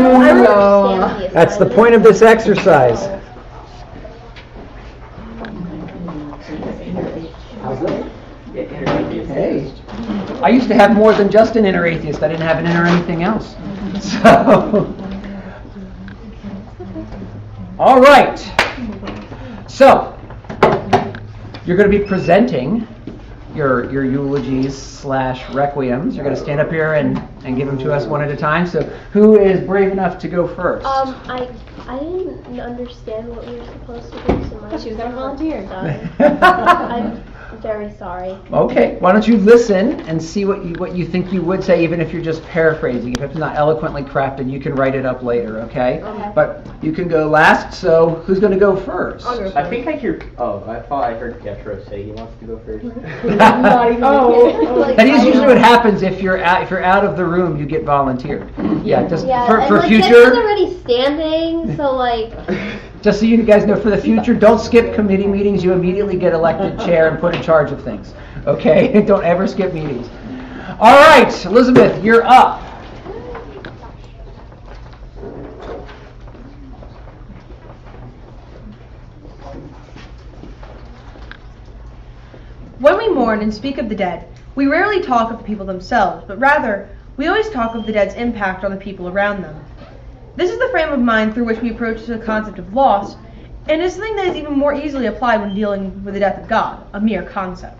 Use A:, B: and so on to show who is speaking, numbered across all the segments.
A: No. That's the point of this exercise. Hey, I used to have more than just an inner atheist. I didn't have an inner anything else. So, all right. So, you're going to be presenting your eulogies / requiems. You're going to stand up here and give them to us one at a time. So, who is brave enough to go first?
B: I didn't understand what we were supposed to do, so
C: she was going to volunteer.
B: I'm very sorry.
A: Okay, why don't you listen and see what you think you would say, even if you're just paraphrasing. If it's not eloquently crafted, you can write it up later, okay? But you can go last, so who's going to go first?
D: I think I hear, I thought I heard Pietro say he wants to go first.
A: That is usually what happens if you're out of the room, you get volunteered. Yeah, just for future.
B: Pietro's already standing, so
A: Just so you guys know, for the future, don't skip committee meetings. You immediately get elected chair and put in charge of things. Okay? Don't ever skip meetings. All right, Elizabeth, you're up.
E: When we mourn and speak of the dead, we rarely talk of the people themselves, but rather, we always talk of the dead's impact on the people around them. This is the frame of mind through which we approach the concept of loss, and is something that is even more easily applied when dealing with the death of God, a mere concept.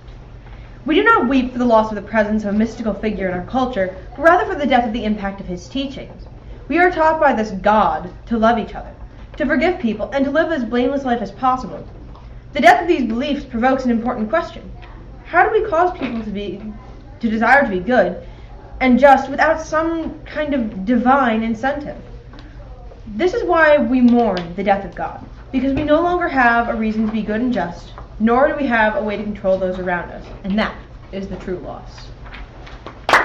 E: We do not weep for the loss of the presence of a mystical figure in our culture, but rather for the death of the impact of his teachings. We are taught by this God to love each other, to forgive people, and to live as blameless life as possible. The death of these beliefs provokes an important question. How do we cause people to desire to be good and just without some kind of divine incentive? This is why we mourn the death of God, because we no longer have a reason to be good and just, nor do we have a way to control those around us, and that is the true loss.
F: Can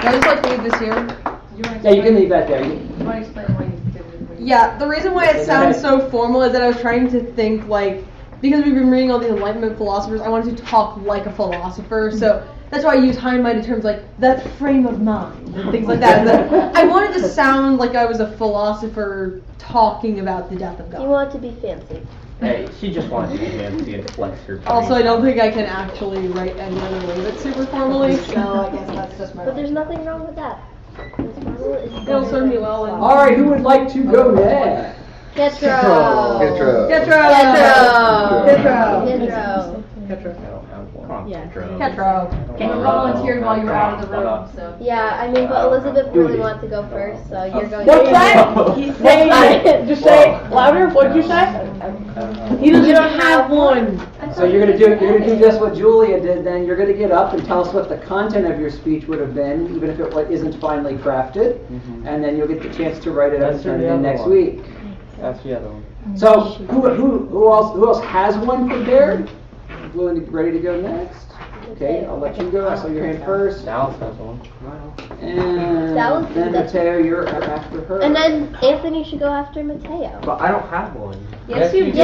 F: I just leave this here?
A: Yeah, you can leave that there.
F: You want to explain why you did it? Yeah, the reason why it sounds so formal is that I was trying to think because we've been reading all these Enlightenment philosophers, I wanted to talk like a philosopher, so that's why I use high-minded terms like that frame of mind and things like that. I wanted to sound like I was a philosopher talking about the death of God.
B: You want to be fancy.
D: Hey, she just wanted to be fancy and flex her.
F: Also, I don't think I can actually write any other way that's super formally, so I guess that's just my...
B: But there's nothing wrong with that.
F: It'll serve me well.
A: All right, who would like to go next?
B: Pietro.
F: Ketro.
C: You volunteered while you were out of the room, so.
B: Yeah, I mean, but Elizabeth really wants to go first, so you're going.
G: What's that? He's saying, just say it louder. What'd you say? He doesn't have one.
A: So you're gonna do just what Julia did. Then you're gonna get up and tell us what the content of your speech would have been, even if it isn't finally crafted, and then you'll get the chance to write it up and turn it in next week.
D: That's the other one.
A: So who else has one prepared? Ready to go next? Okay, I'll let you go. I saw your hand first.
D: Dallas has one.
A: And
B: Dallas
A: then Mateo, you're after her.
B: And then Anthony should go after Mateo.
D: But I don't have one.
B: Yes, you do.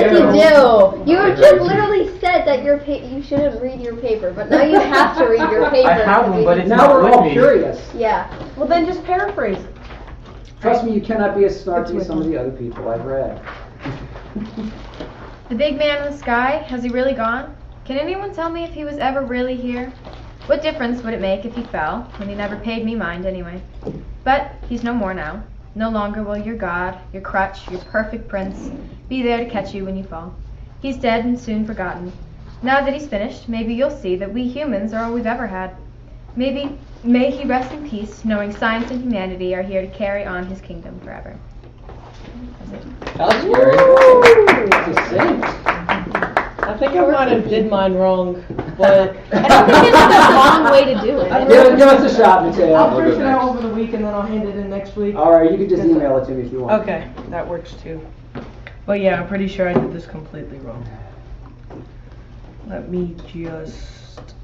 B: You just literally said that you shouldn't read your paper, but now you have to read your paper.
D: I have one, but it's
A: now
D: not
A: we're all
D: with me.
A: curious.
B: Yeah.
E: Well, then just paraphrase it.
A: Trust me, you cannot be as smart as some of the other people I've read.
C: The big man in the sky, has he really gone? Can anyone tell me if he was ever really here? What difference would it make if he fell, when he never paid me mind anyway? But he's no more now. No longer will your God, your crutch, your perfect prince, be there to catch you when you fall. He's dead and soon forgotten. Now that he's finished, maybe you'll see that we humans are all we've ever had. Maybe, may he rest in peace, knowing science and humanity are here to carry on his kingdom forever.
A: That's scary. That's a saint.
G: I think I might have did mine wrong, but
C: I don't think it's the wrong way to do it.
A: Give us a shot, Mateo.
G: I'll print it out over the week and then I'll hand it in next week.
A: All right, you can just email it to me if you want.
G: Okay, that works too. But yeah, I'm pretty sure I did this completely wrong. Let me just...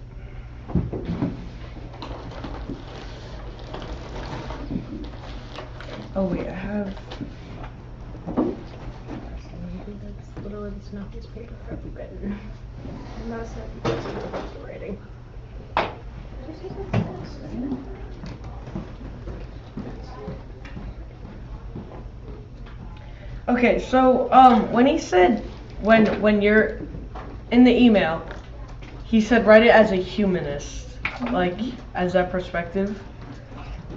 G: Oh wait, I have...
C: It's not this paper for everybody.
G: I'm not saying it's writing. Okay, so when he said when you're in the email, he said write it as a humanist, like as that perspective.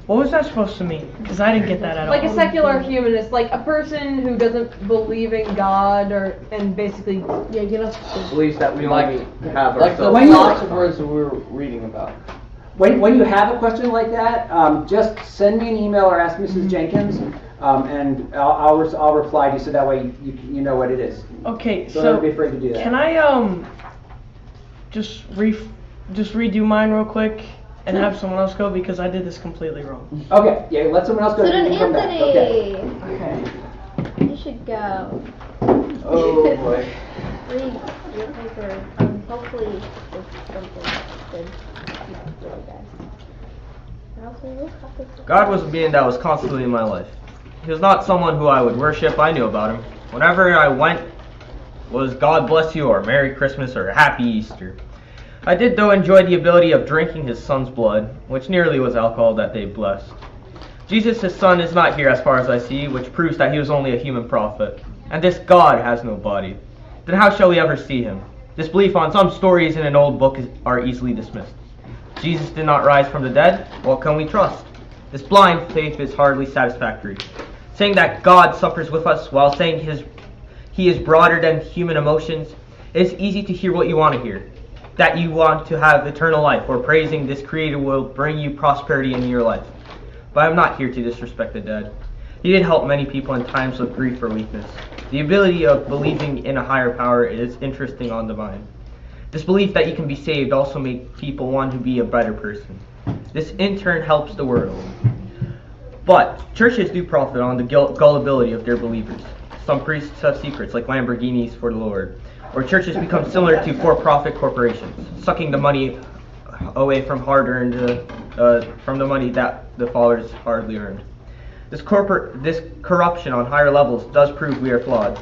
G: What was that supposed to mean? Because I didn't get that at all.
F: Like a secular humanist, like a person who doesn't believe in God and basically
D: Believes that we only have
H: Like the
D: ourselves.
H: philosophers that we were reading about.
A: When you have a question like that, just send me an email or ask Mrs. Jenkins, and I'll reply to you so that way you know what it is.
G: Okay,
A: So
G: so
A: don't be afraid to do that.
G: can I just redo mine real quick and have someone else go because I did this completely wrong.
A: Okay, yeah, let someone else go.
B: So then
A: You can come back. Okay.
B: Anthony, you should go.
D: Oh boy.
B: Read your paper. Hopefully it's something good. Really good. And also, look up this.
I: God was a being that was constantly in my life. He was not someone who I would worship. I knew about him. Whenever I went, was God bless you or Merry Christmas or Happy Easter. I did though enjoy the ability of drinking his son's blood, which nearly was alcohol that they blessed. Jesus, his son, is not here as far as I see, which proves that he was only a human prophet. And this God has no body. Then how shall we ever see him? This belief on some stories in an old book are easily dismissed. Jesus did not rise from the dead. What can we trust? This blind faith is hardly satisfactory. Saying that God suffers with us while saying he is broader than human emotions, it is easy to hear what you want to hear. That you want to have eternal life, or praising this creator will bring you prosperity in your life. But I'm not here to disrespect the dead. He did help many people in times of grief or weakness. The ability of believing in a higher power is interesting on the mind. This belief that you can be saved also makes people want to be a better person. This in turn helps the world. But churches do profit on the gullibility of their believers. Some priests have secrets like Lamborghinis for the Lord. Or churches become similar to for-profit corporations, sucking the money away from from the money that the followers hardly earned. This corruption on higher levels does prove we are flawed.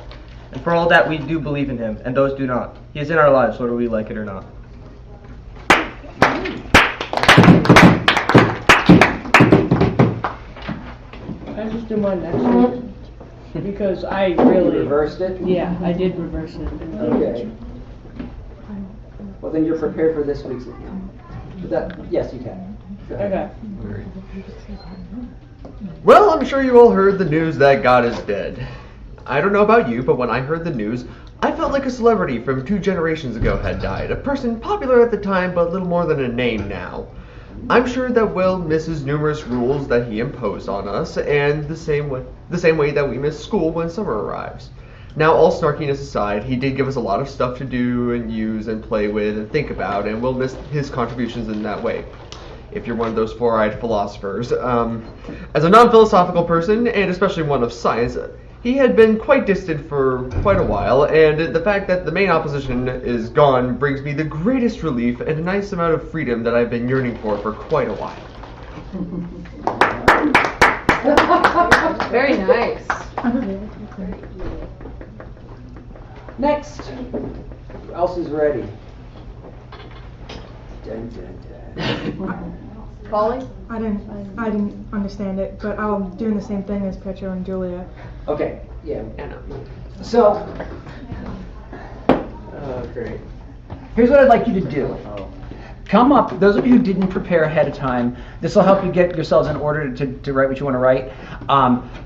I: And for all that, we do believe in him, and those do not. He is in our lives, whether we like it or not.
G: Can I just do my next one? Because I really...
A: Reversed it?
G: Yeah, I did reverse it.
A: Okay. Well, then you're prepared for this week's exam. Yes, you can. Go ahead.
G: Okay.
J: Well, I'm sure you all heard the news that God is dead. I don't know about you, but when I heard the news, I felt like a celebrity from 2 generations ago had died. A person popular at the time, but little more than a name now. I'm sure that Will misses numerous rules that he imposed on us, and the same way that we miss school when summer arrives. Now, all snarkiness aside, he did give us a lot of stuff to do and use and play with and think about, and we'll miss his contributions in that way. If you're one of those four-eyed philosophers. As a non-philosophical person, and especially one of science, he had been quite distant for quite a while, and the fact that the main opposition is gone brings me the greatest relief and a nice amount of freedom that I've been yearning for quite a while.
F: very nice.
A: Next. Who else is ready? Dun, dun, dun.
F: Polly?
K: I didn't understand it, but I'm doing the same thing as Petro and Julia.
A: Okay, yeah. So,
D: Oh, great.
A: here's what I'd like you to do. Come up, those of you who didn't prepare ahead of time, this will help you get yourselves in order to write what you want to write.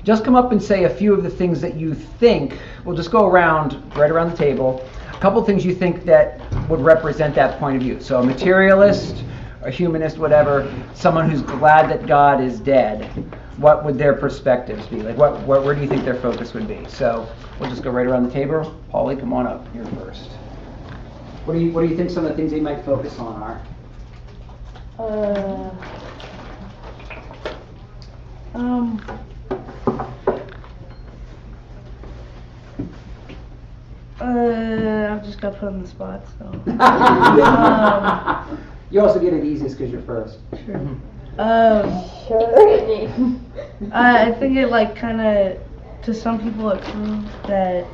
A: Just come up and say a few of the things that you think, we'll just go around, right around the table, a couple things you think that would represent that point of view. So a materialist, a humanist, whatever, someone who's glad that God is dead, what would their perspectives be? Like, where do you think their focus would be? So we'll just go right around the table. Paulie, come on up. You're first. What do you think some of the things they might focus on are?
G: I just got put on the spot, so.
A: You also get it easiest because you're first.
G: Sure.
B: Sure.
G: I think it kind of, to some people it proved that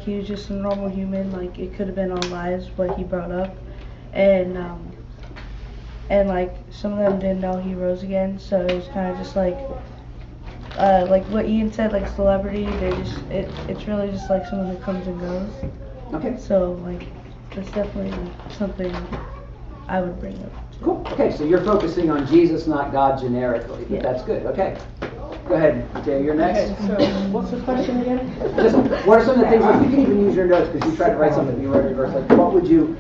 G: he was just a normal human. It could have been all lies what he brought up, and some of them didn't know he rose again. So it was kind of just like what Ian said, like celebrity, it's really just like someone who comes and goes.
A: Okay.
G: So like that's definitely something I would bring up.
A: Cool. Okay, so you're focusing on Jesus, not God generically. But that's good. Okay. Go ahead, Jay. You're next.
H: Okay, so what's the question again?
A: Just what are some of the things? Like, you can even use your notes because you tried to write something. You wrote a verse. Like, what would you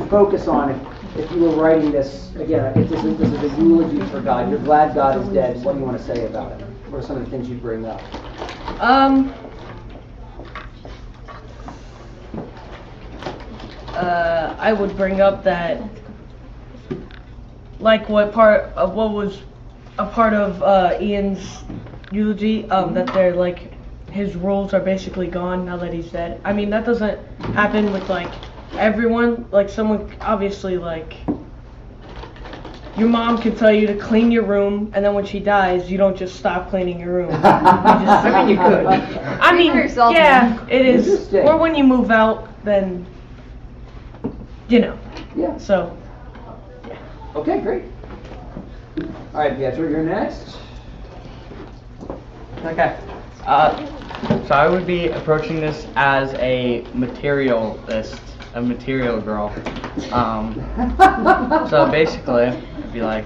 A: focus on if you were writing this again? If this is a eulogy for God, you're glad God is dead. What do you want to say about it? What are some of the things you'd bring up?
G: I would bring up that, like, what was a part of Ian's eulogy, that they're like his rules are basically gone now that he's dead. I mean, that doesn't happen with like everyone. Like, someone obviously, like, your mom can tell you to clean your room, and then when she dies, you don't just stop cleaning your room.
A: I mean, you could.
G: I mean,
C: yourself,
G: yeah, it is.
A: Interesting.
G: Or when you move out, then you know.
A: Yeah.
G: So.
A: Okay, great. All right, Pietro, you're next.
H: Okay. So I would be approaching this as a materialist, a material girl. So basically, I'd be like,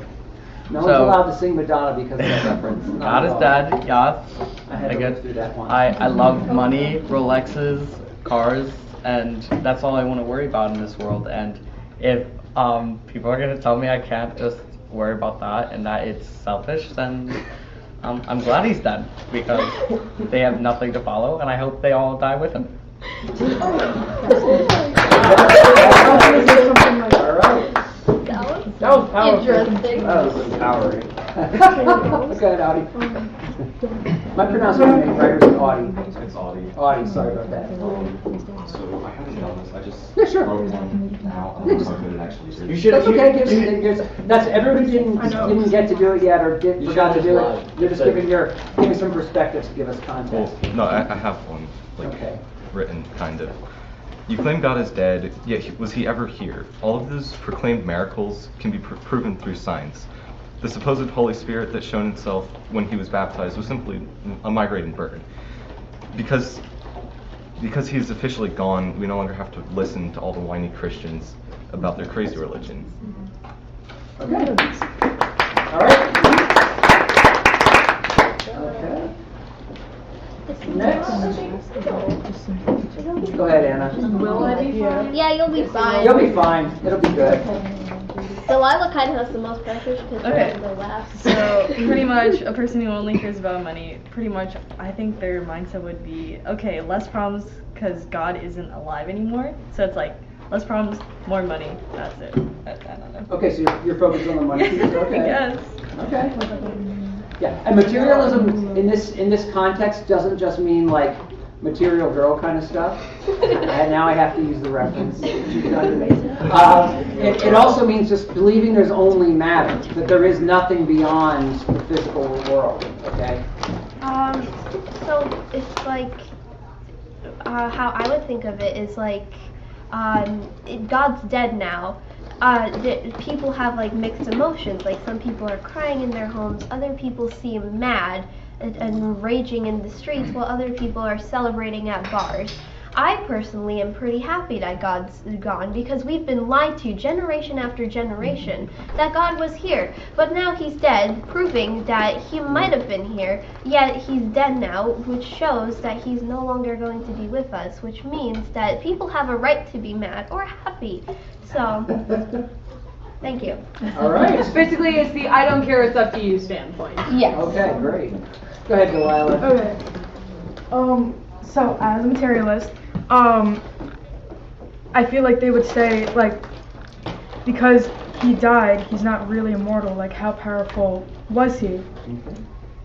A: No one's allowed to sing Madonna because of that reference. Not
H: God
A: at
H: is
A: all.
H: dead, yes.
A: I had to
H: get-
A: look through that one.
H: I love money, Rolexes, cars, and that's all I want to worry about in this world. And if people are going to tell me I can't just worry about that and that it's selfish, then I'm glad he's dead because they have nothing to follow, and I hope they all die with him.
A: All right.
H: That was powerful.
B: Interesting.
A: That was empowering. Go ahead, Audie. My pronunciation is right, or is it Audie?
L: It's Audie.
A: Audie, sorry about that.
L: So I haven't done this. I just
A: Yeah, sure.
L: wrote one now.
A: Yeah, just-
L: I couldn't actually read.
H: You should.
A: That's okay. That's everybody didn't get to do it yet, or forgot to do it. You're just giving some perspectives to give us context.
L: No, I have one, like,
A: Okay.
L: written, kind of. You claim God is dead, yet was he ever here? All of those proclaimed miracles can be proven through science. The supposed Holy Spirit that shone itself when he was baptized was simply a migrating bird. Because he is officially gone, we no longer have to listen to all the whiny Christians about their crazy religion.
A: Okay. All right. Okay. Next. Go ahead, Anna.
B: Will I be fine? Yeah, you'll be fine.
A: You'll be fine. It'll be good.
B: Delilah kind of has the most pressure because
M: Okay.
B: she's the last.
M: So pretty much a person who only cares about money, pretty much I think their mindset would be, okay, less problems because God isn't alive anymore. So it's like less problems, more money. That's it. I don't know.
A: Okay, so you're focused on the money piece. Okay.
M: Yes.
A: Okay. Yeah, and materialism in this context doesn't just mean like material girl kind of stuff. And now I have to use the reference. It also means just believing there's only matter, that there is nothing beyond the physical world. Okay.
B: So it's like how I would think of it is like God's dead now. People have like mixed emotions. Like some people are crying in their homes, other people seem mad and raging in the streets, while other people are celebrating at bars. I personally am pretty happy that God's gone because we've been lied to generation after generation that God was here, but now he's dead, proving that he might have been here, yet he's dead now, which shows that he's no longer going to be with us, which means that people have a right to be mad or happy. So, thank you.
A: All right.
F: Basically, it's the I don't care, it's up to you standpoint.
B: Yes.
A: Okay, great. Go ahead, Delilah.
K: Okay. So as a materialist, I feel like they would say, like, because he died, he's not really immortal. Like, how powerful was he?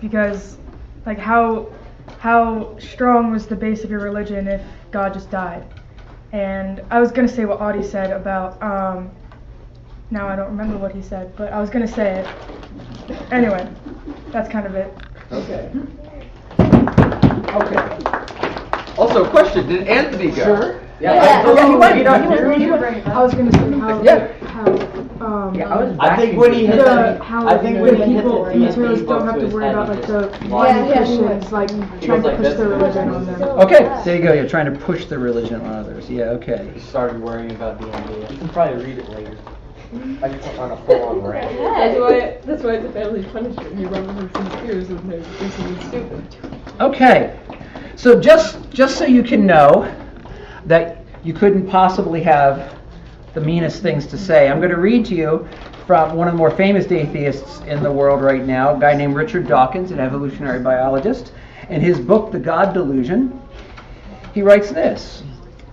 K: Because, like, how strong was the base of your religion if God just died? And I was gonna say what Audie said about, now I don't remember what he said, but I was gonna say it. Anyway, that's kind of it.
A: Okay.
J: Also, question: did Anthony go?
A: Sure.
K: Yeah, he went. I was gonna say how
D: I think when he hit that,
K: how
D: I think when he hit
K: people
D: the
K: in materialists
D: DSP
K: don't have to
D: books
K: worry about
D: was
K: like
D: heavy,
K: the
D: just
K: white
B: Yeah.
K: Christians like trying to
D: like
K: push
D: this.
K: their religion on them.
A: Okay, there you go. You're trying to push the religion on others. Yeah, okay.
D: He started worrying about the NBA.
N: You can probably read it later. Like on a full-on rant.
F: That's why it's a family punishment. You run with some spears and they're something stupid.
A: Okay, so just so you can know that you couldn't possibly have the meanest things to say, I'm going to read to you from one of the more famous atheists in the world right now, a guy named Richard Dawkins, an evolutionary biologist. In his book, The God Delusion, he writes this.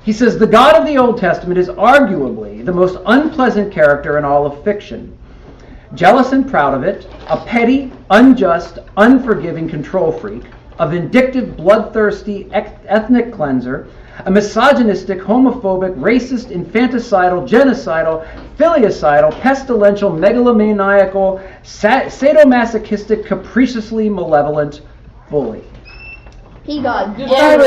A: He says, the God of the Old Testament is arguably the most unpleasant character in all of fiction. Jealous and proud of it, a petty, unjust, unforgiving control freak, a vindictive, bloodthirsty ethnic cleanser, a misogynistic, homophobic, racist, infanticidal, genocidal, filicidal, pestilential, megalomaniacal, sadomasochistic, capriciously malevolent bully.
B: He got
A: Yeah,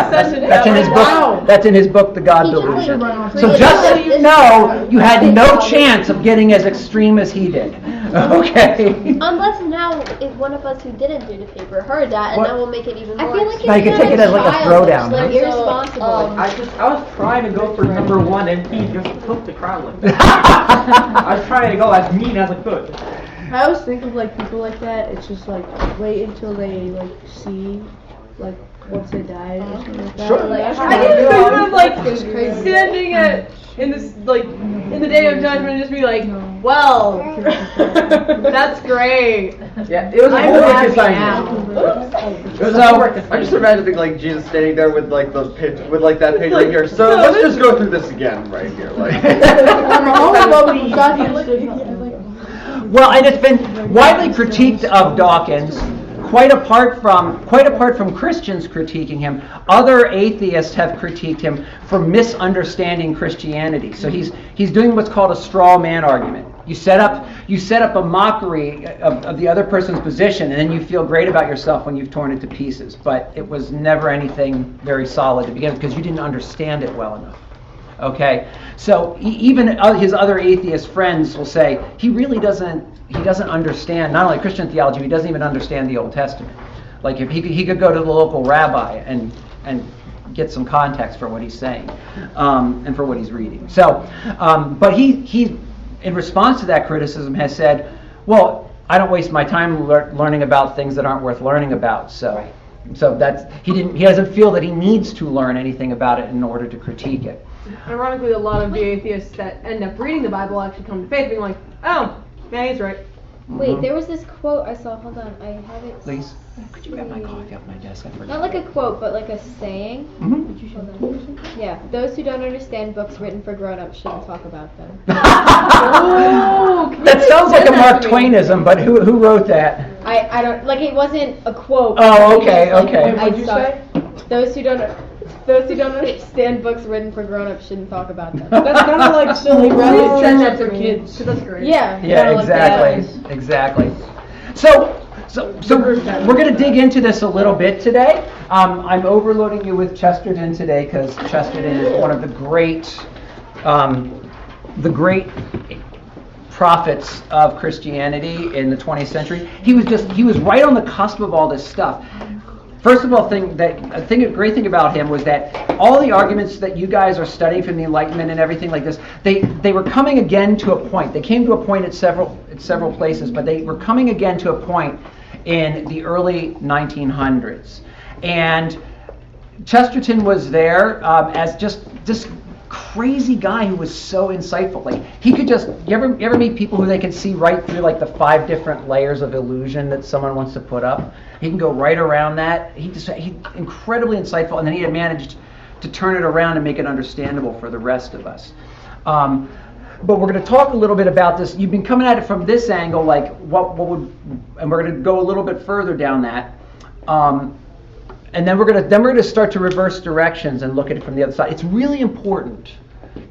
A: that's in his book. That's in his book, The God Delusion. So just so you know, you had no chance of getting as extreme as he did. Okay.
B: Unless now, if one of us who didn't do the paper heard that, and
A: What?
B: that will make it even more.
A: I feel like now you can take it as like a throwdown.
B: Like
A: Huh?
B: irresponsible.
I: I was trying to go for number one, and he just took the crown with me. I was trying to go as mean as I could.
O: I always think of like people like that. It's just like wait until they like see like once they die or something like that.
A: Sure.
O: Like,
F: I can think of like standing in this like in the day of judgment and just be like, well, that's great.
I: Yeah, it was a
F: I'm
I: homework
F: happy
I: assignment.
J: It was a homework. I just imagine like Jesus standing there with like the page, with like that page right here. So let's just go through this again right here, like.
A: Well, and it's been widely critiqued of Dawkins, quite apart from Christians critiquing him. Other atheists have critiqued him for misunderstanding Christianity. So he's doing what's called a straw man argument. You set up a mockery of the other person's position, and then you feel great about yourself when you've torn it to pieces. But it was never anything very solid to begin with because you didn't understand it well enough. Okay, so even his other atheist friends will say he really doesn't understand not only Christian theology, he doesn't even understand the Old Testament. Like if he could go to the local rabbi and get some context for what he's saying and for what he's reading. So, but he in response to that criticism has said, well, I don't waste my time learning about things that aren't worth learning about. So. Right. So he doesn't feel that he needs to learn anything about it in order to critique it.
F: Ironically, a lot of the atheists that end up reading the Bible actually come to faith being like, oh, yeah, he's right.
B: Wait, there was this quote I saw. Hold on, I have it.
A: Please. Could you grab my coffee off my desk? I forgot.
B: Not like a quote, but like a saying.
A: Mm-hmm.
B: Yeah, those who don't understand books written for grown-ups shouldn't talk about them.
A: That sounds like a Mark Twain-ism, but who wrote that?
B: I don't like it wasn't a quote.
A: Oh, okay, okay.
B: What'd you say? Those who don't understand books written for grown-ups shouldn't talk about them.
F: That's kind of like silly. Really send that for kids. So that's great.
B: Yeah.
A: Yeah, exactly. So we're going to dig into this a little bit today. I'm overloading you with Chesterton today because Chesterton is one of the great prophets of Christianity in the 20th century. He was right on the cusp of all this stuff. First of all, a great thing about him was that all the arguments that you guys are studying from the Enlightenment and everything like this, they were coming again to a point. They came to a point at several places, but they were coming again to a point in the early 1900s. And Chesterton was there as just this crazy guy who was so insightful. Like he could just you ever meet people who they can see right through like the 5 different layers of illusion that someone wants to put up. He can go right around that. He's incredibly insightful, and then he had managed to turn it around and make it understandable for the rest of us. But we're going to talk a little bit about this. You've been coming at it from this angle, like what would, and we're going to go a little bit further down that. And then we're going to start to reverse directions and look at it from the other side. It's really important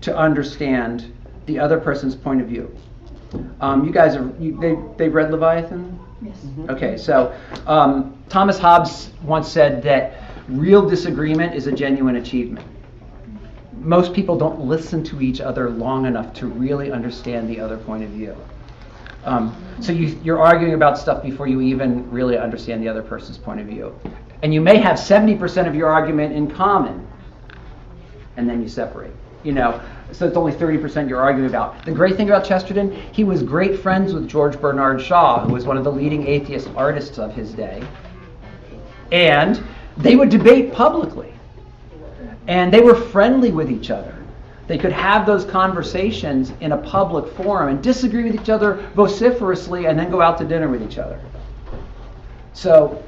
A: to understand the other person's point of view. You guys they've read Leviathan?
O: Yes.
A: Okay, so Thomas Hobbes once said that real disagreement is a genuine achievement. most people don't listen to each other long enough to really understand the other point of view. So you're arguing about stuff before you even really understand the other person's point of view. And you may have 70% of your argument in common, and then you separate. So it's only 30% you're arguing about. The great thing about Chesterton, he was great friends with George Bernard Shaw, who was one of the leading atheist artists of his day. And they would debate publicly. And they were friendly with each other. They could have those conversations in a public forum and disagree with each other vociferously and then go out to dinner with each other. So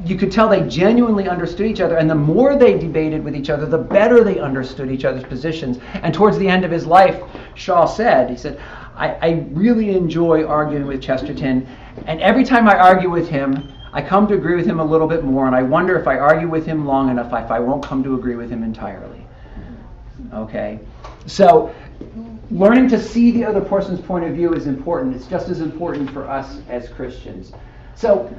A: you could tell they genuinely understood each other, and the more they debated with each other, the better they understood each other's positions. And towards the end of his life, Shaw said, I really enjoy arguing with Chesterton, and every time I argue with him, I come to agree with him a little bit more, and I wonder if I argue with him long enough, if I won't come to agree with him entirely. Okay? So learning to see the other person's point of view is important. It's just as important for us as Christians. So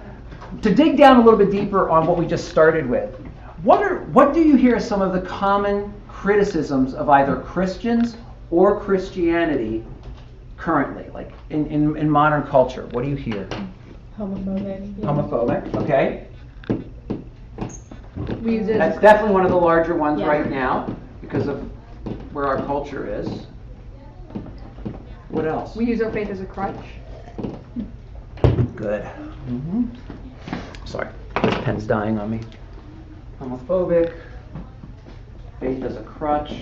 A: to dig down a little bit deeper on what we just started with, what do you hear as some of the common criticisms of either Christians or Christianity currently, like in modern culture? What do you hear? Homophobic, okay. That's definitely one of the larger ones right now because of where our culture is. What else?
F: We use our faith as a crutch.
A: Good. Mm-hmm. Sorry, this pen's dying on me. Homophobic, faith as a crutch.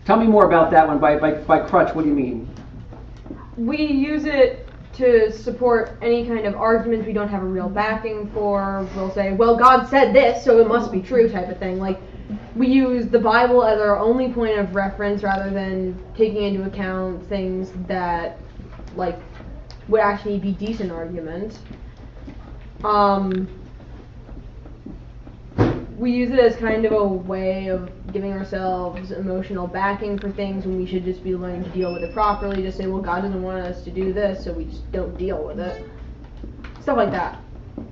A: Tell me more about that one. By crutch, what do you mean?
F: We use it to support any kind of arguments we don't have a real backing for. We'll say, well, God said this, so it must be true type of thing. Like, we use the Bible as our only point of reference rather than taking into account things that, like, would actually be decent arguments. We use it as kind of a way of giving ourselves emotional backing for things when we should just be learning to deal with it properly. Just say, well, God doesn't want us to do this, so we just don't deal with it. Stuff like that.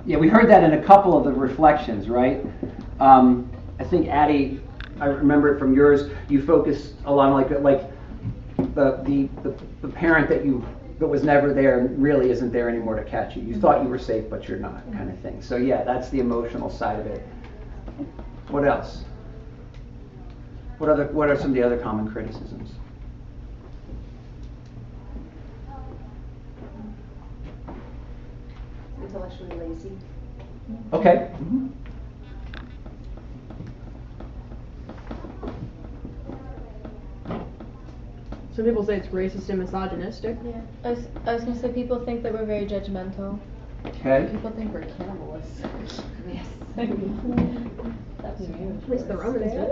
A: Yeah, we heard that in a couple of the reflections, right? I think, Addie, I remember it from yours, you focused a lot on like the parent that was never there and really isn't there anymore to catch you. You thought you were safe, but you're not, kind of thing. So yeah, that's the emotional side of it. What else? What are some of the other common criticisms?
P: Intellectually lazy.
A: Okay. Mm-hmm.
F: Some people say it's racist and misogynistic.
C: Yeah. I was going to say people think that we're very judgmental.
A: Okay.
P: People think we're cannibalists. Yes. That's huge.
F: At least the Romans did.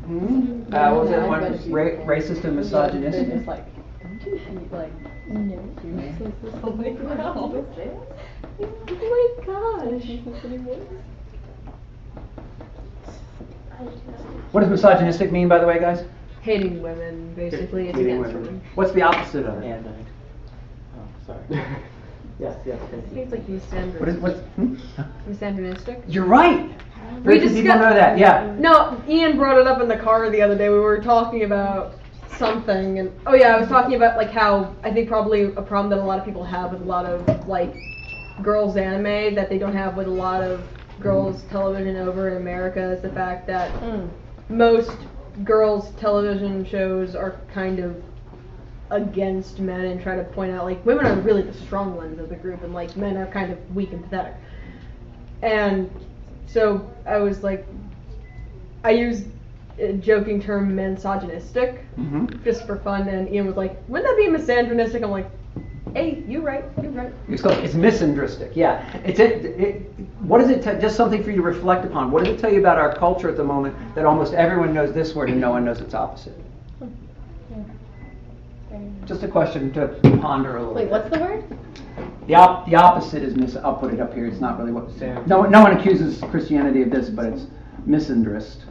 A: Mm-hmm. What was that one? Racist and misogynistic?
P: They're just like, don't you eat like humans? Oh my god. Oh my gosh.
A: What does misogynistic mean, by the way, guys?
F: Hating women, basically. It's
A: Hating
F: against
A: women.
F: women.
A: What's the opposite of it?
D: Oh, sorry. Yes.
F: I think it's like misandrist.
A: What's
F: Misogynistic.
A: You're right. Very few people know that. Yeah.
F: No, Ian brought it up in the car the other day. We were talking about something, and I was talking about like how I think probably a problem that a lot of people have with a lot of like girls anime that they don't have with a lot of girls television over in America is the fact that most girls television shows are kind of against men and try to point out like women are really the strong ones of the group and like men are kind of weak and pathetic. And so I was like, I used a joking term misogynistic just for fun, and Ian was like, wouldn't that be misogynistic? I'm like, hey, you're right.
A: It's misandristic, yeah. What does it just something for you to reflect upon. What does it tell you about our culture at the moment that almost everyone knows this word and no one knows its opposite? Just a question to ponder a little bit.
C: Wait, what's the word?
A: The opposite is I'll put it up here. It's not really what no one accuses Christianity of this, but it's misandrist.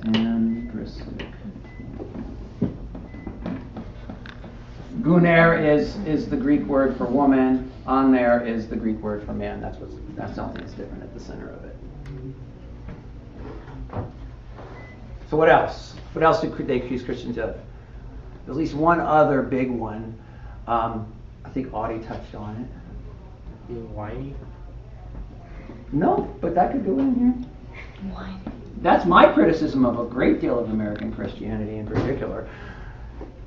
A: Misandristic. Guner is the Greek word for woman. Aner is the Greek word for man. That's something that's different at the center of it. So what else? What else do they accuse Christians of? At least one other big one. I think Audie touched on it.
D: Being whiny?
A: No, but that could go in here.
C: Whiny.
A: That's my criticism of a great deal of American Christianity in particular.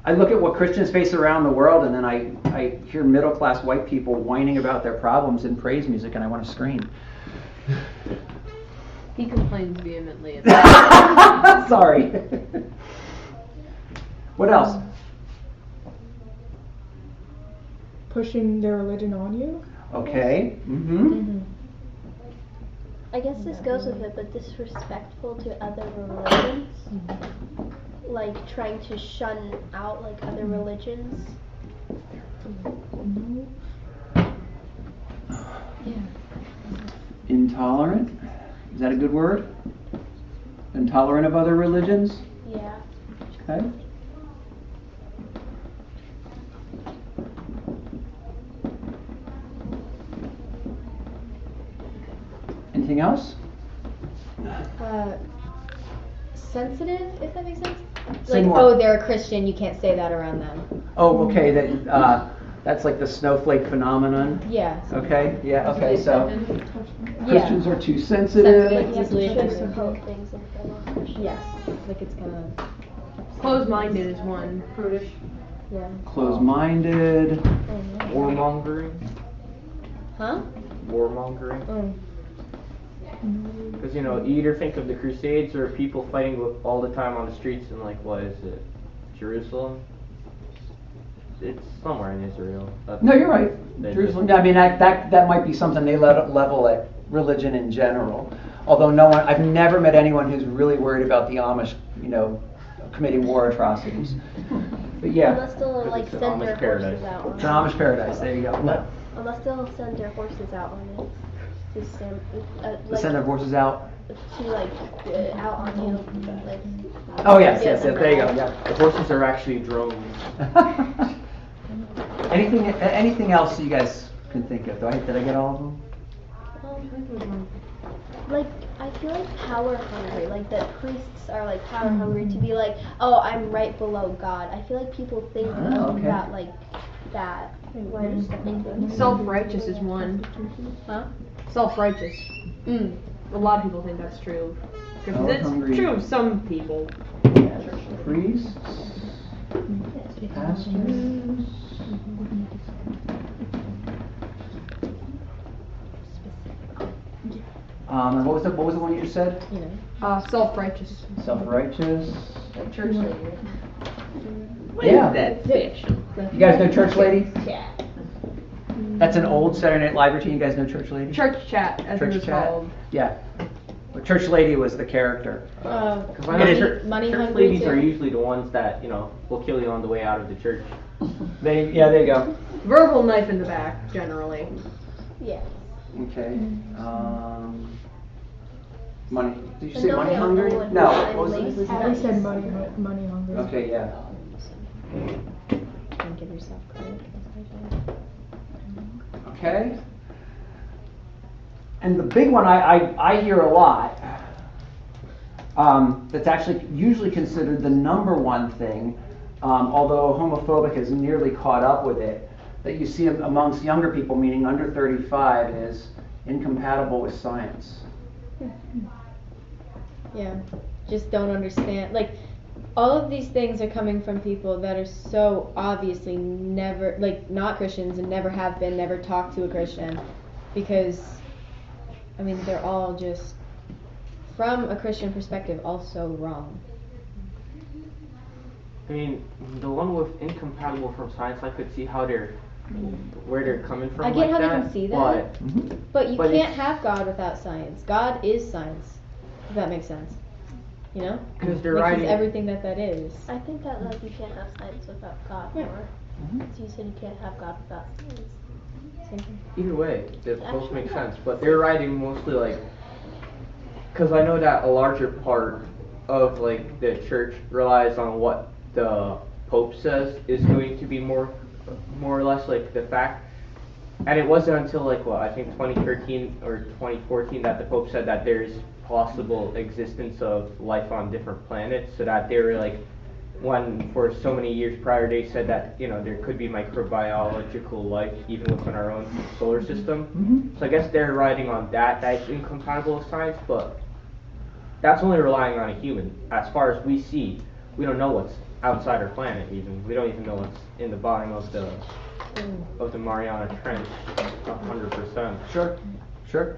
A: I look at what Christians face around the world, and then I hear middle-class white people whining about their problems in praise music, and I want to scream.
P: He complains vehemently.
A: Sorry. What else?
K: Pushing their religion on you.
A: Okay. Mm-hmm.
B: I guess this goes with it, but disrespectful to other religions. Like trying to shun out like other religions.
K: Yeah.
A: Intolerant? Is that a good word? Intolerant of other religions?
B: Yeah.
A: Okay. Anything else?
C: Sensitive, if that makes sense?
A: Say
C: Like,
A: more.
C: oh, they're a Christian, you can't say that around them.
A: Oh, okay. That's like the snowflake phenomenon.
C: Yeah.
A: Okay. Yeah. Okay. So
C: Yeah.
A: Christians are too sensitive.
C: Sensitive, easily offended.
B: Difficult things in fellow Christians.
C: Yes. Like it's gonna.
E: Closed-minded is one.
P: Prudish.
C: Yeah.
A: Closed-minded.
D: Warmongering?
C: Huh?
D: Warmongering?
C: Mm.
D: Because, you know, you either think of the Crusades or people fighting all the time on the streets in, like, what is it? Jerusalem? It's somewhere in Israel.
A: No, you're right.
D: They
A: Jerusalem.
D: just-
A: I mean, that might be something they level at religion in general. Although I've never met anyone who's really worried about the Amish, committing war atrocities. But yeah,
B: Unless they'll like
D: It's an
B: send their
D: Amish paradise.
B: horses out on
A: it's
B: it.
A: an Amish paradise. There you go. What?
B: Unless they'll send their horses out on it. To stand,
A: They send their horses out.
B: to like out on you, like.
A: Oh yes. There you go. Yeah.
D: The horses are actually drones.
A: Anything else you guys can think of? Did I get all of them?
B: Like I feel like power hungry. Like the priests are like power hungry to be like, oh, I'm right below God. I feel like people think of
A: okay.
B: that like that. Why are you thinking?
E: Self-righteous is one.
B: Huh?
E: Self-righteous. A lot of people think that's true.
A: Power
E: It's
A: hungry.
E: true of some people.
A: Priests, pastors. And what was the one you just said?
E: Self-righteous.
A: Self-righteous.
P: Like church lady.
A: Yeah.
N: That's fiction.
A: You guys know Church Lady?
P: Yeah.
A: That's an old Saturday Night Live routine. You guys know Church Lady?
E: Church chat, as it
A: Church
E: was
A: chat.
E: called.
A: Yeah. But Church Lady was the character.
D: Because I
A: Money-
D: know church
C: money hungry
D: ladies
C: too.
D: are usually the ones that, will kill you on the way out of the church.
A: There you go.
E: Verbal knife in the back, generally.
B: Yeah.
A: Okay. Money. Did you
B: But
A: say
B: no,
A: money
B: they don't
A: hungry?
B: know what
A: No.
B: time
A: What was
B: ladies
A: it?
B: is
K: Abby
B: nice.
K: said money hungry.
A: Okay, yeah.
C: Don't give yourself credit.
A: Okay. And the big one I hear a lot, that's actually usually considered the number one thing, although homophobic has nearly caught up with it, that you see amongst younger people, meaning under 35, is incompatible with science.
C: Yeah. Just don't understand. Like, all of these things are coming from people that are so obviously never, like, not Christians and never have been, never talked to a Christian. Because, I mean, they're all just, from a Christian perspective, also wrong.
D: I mean, the one with incompatible from science, I could see where they're coming from.
C: I get
D: like
C: how they
D: that,
C: can see that. But you
D: but
C: can't
D: it's-
C: have God without science. God is science, if that makes sense. You know?
D: 'Cause they're
C: Like,
D: writing-
C: he's everything that is.
B: I think that like you can't have science without God,
C: Yeah.
B: or so you said you can't have God without science.
C: Same thing.
D: Either way, they both
B: Actually,
D: make
B: yeah.
D: sense. But they're writing mostly like, because I know that a larger part of like the church relies on what the Pope says is going to be more or less like the fact. And it wasn't until like I think 2013 or 2014 that the Pope said that there's possible existence of life on different planets. So that they were like, when for so many years prior they said that there could be microbiological life even within our own solar system. So I guess they're riding on that it's incompatible with science, but that's only relying on a human. As far as we see, we don't know what's outside our planet even. We don't even know what's in the bottom of the Mariana Trench 100%.
A: Sure.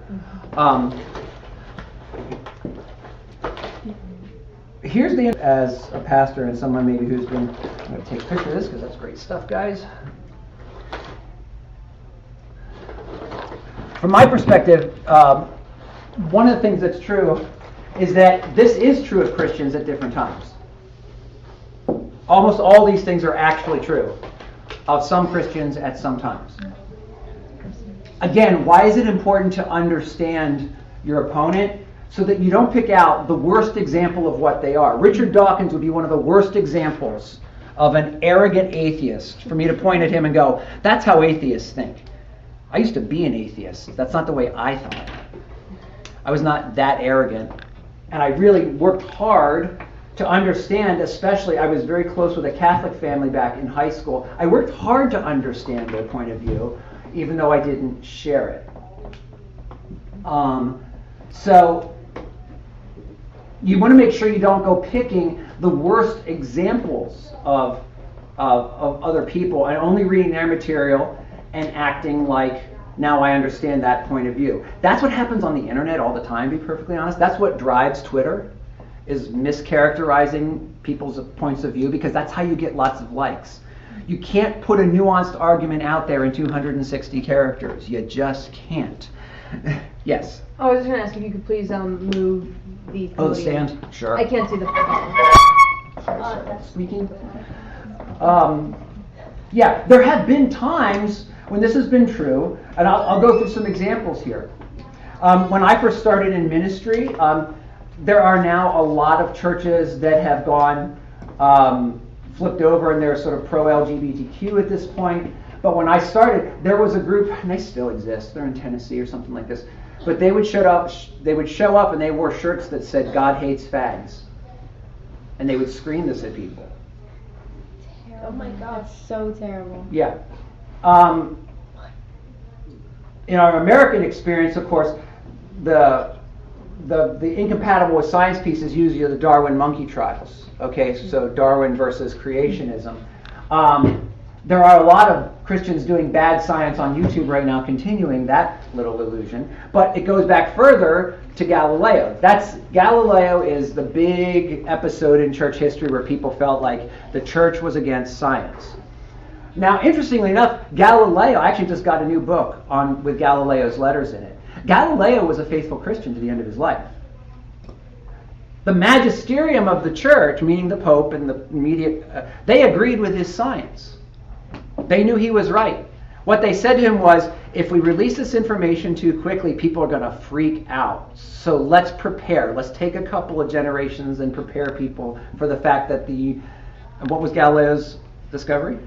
A: Here's the as a pastor and someone maybe who's been. I'm going to take a picture of this because that's great stuff, guys. From my perspective, one of the things that's true is that this is true of Christians at different times. Almost all these things are actually true of some Christians at some times. Again, why is it important to understand your opponent? So that you don't pick out the worst example of what they are. Richard Dawkins would be one of the worst examples of an arrogant atheist for me to point at him and go, that's how atheists think. I used to be an atheist. That's not the way I thought. I was not that arrogant. And I really worked hard to understand, especially I was very close with a Catholic family back in high school. I worked hard to understand their point of view, even though I didn't share it. So you want to make sure you don't go picking the worst examples of other people and only reading their material and acting like, now I understand that point of view. That's what happens on the internet all the time, to be perfectly honest. That's what drives Twitter, is mischaracterizing people's points of view, because that's how you get lots of likes. You can't put a nuanced argument out there in 260 characters. You just can't. Yes?
F: Oh, I was just going to ask if you could please move the podium.
A: Oh, the stand? Sure.
F: I can't see the
A: Squeaking. Yeah, there have been times when this has been true, and I'll go through some examples here. When I first started in ministry, there are now a lot of churches that have gone flipped over and they're sort of pro-LGBTQ at this point. But when I started, there was a group, and they still exist, they're in Tennessee or something like this, but they would show up and they wore shirts that said, God hates fags. And they would scream this at people.
C: Oh my God, that's so terrible.
A: Yeah. In our American experience, of course, the incompatible with science piece is usually the Darwin monkey trials. Okay, so Darwin versus creationism. There are a lot of Christians doing bad science on YouTube right now, continuing that little illusion. But it goes back further to Galileo. Galileo is the big episode in church history where people felt like the church was against science. Now, interestingly enough, Galileo, I actually just got a new book with Galileo's letters in it. Galileo was a faithful Christian to the end of his life. The magisterium of the church, meaning the Pope and the immediate, they agreed with his science. They knew he was right. What they said to him was, if we release this information too quickly, people are going to freak out. So let's prepare. Let's take a couple of generations and prepare people for the fact that what was Galileo's discovery?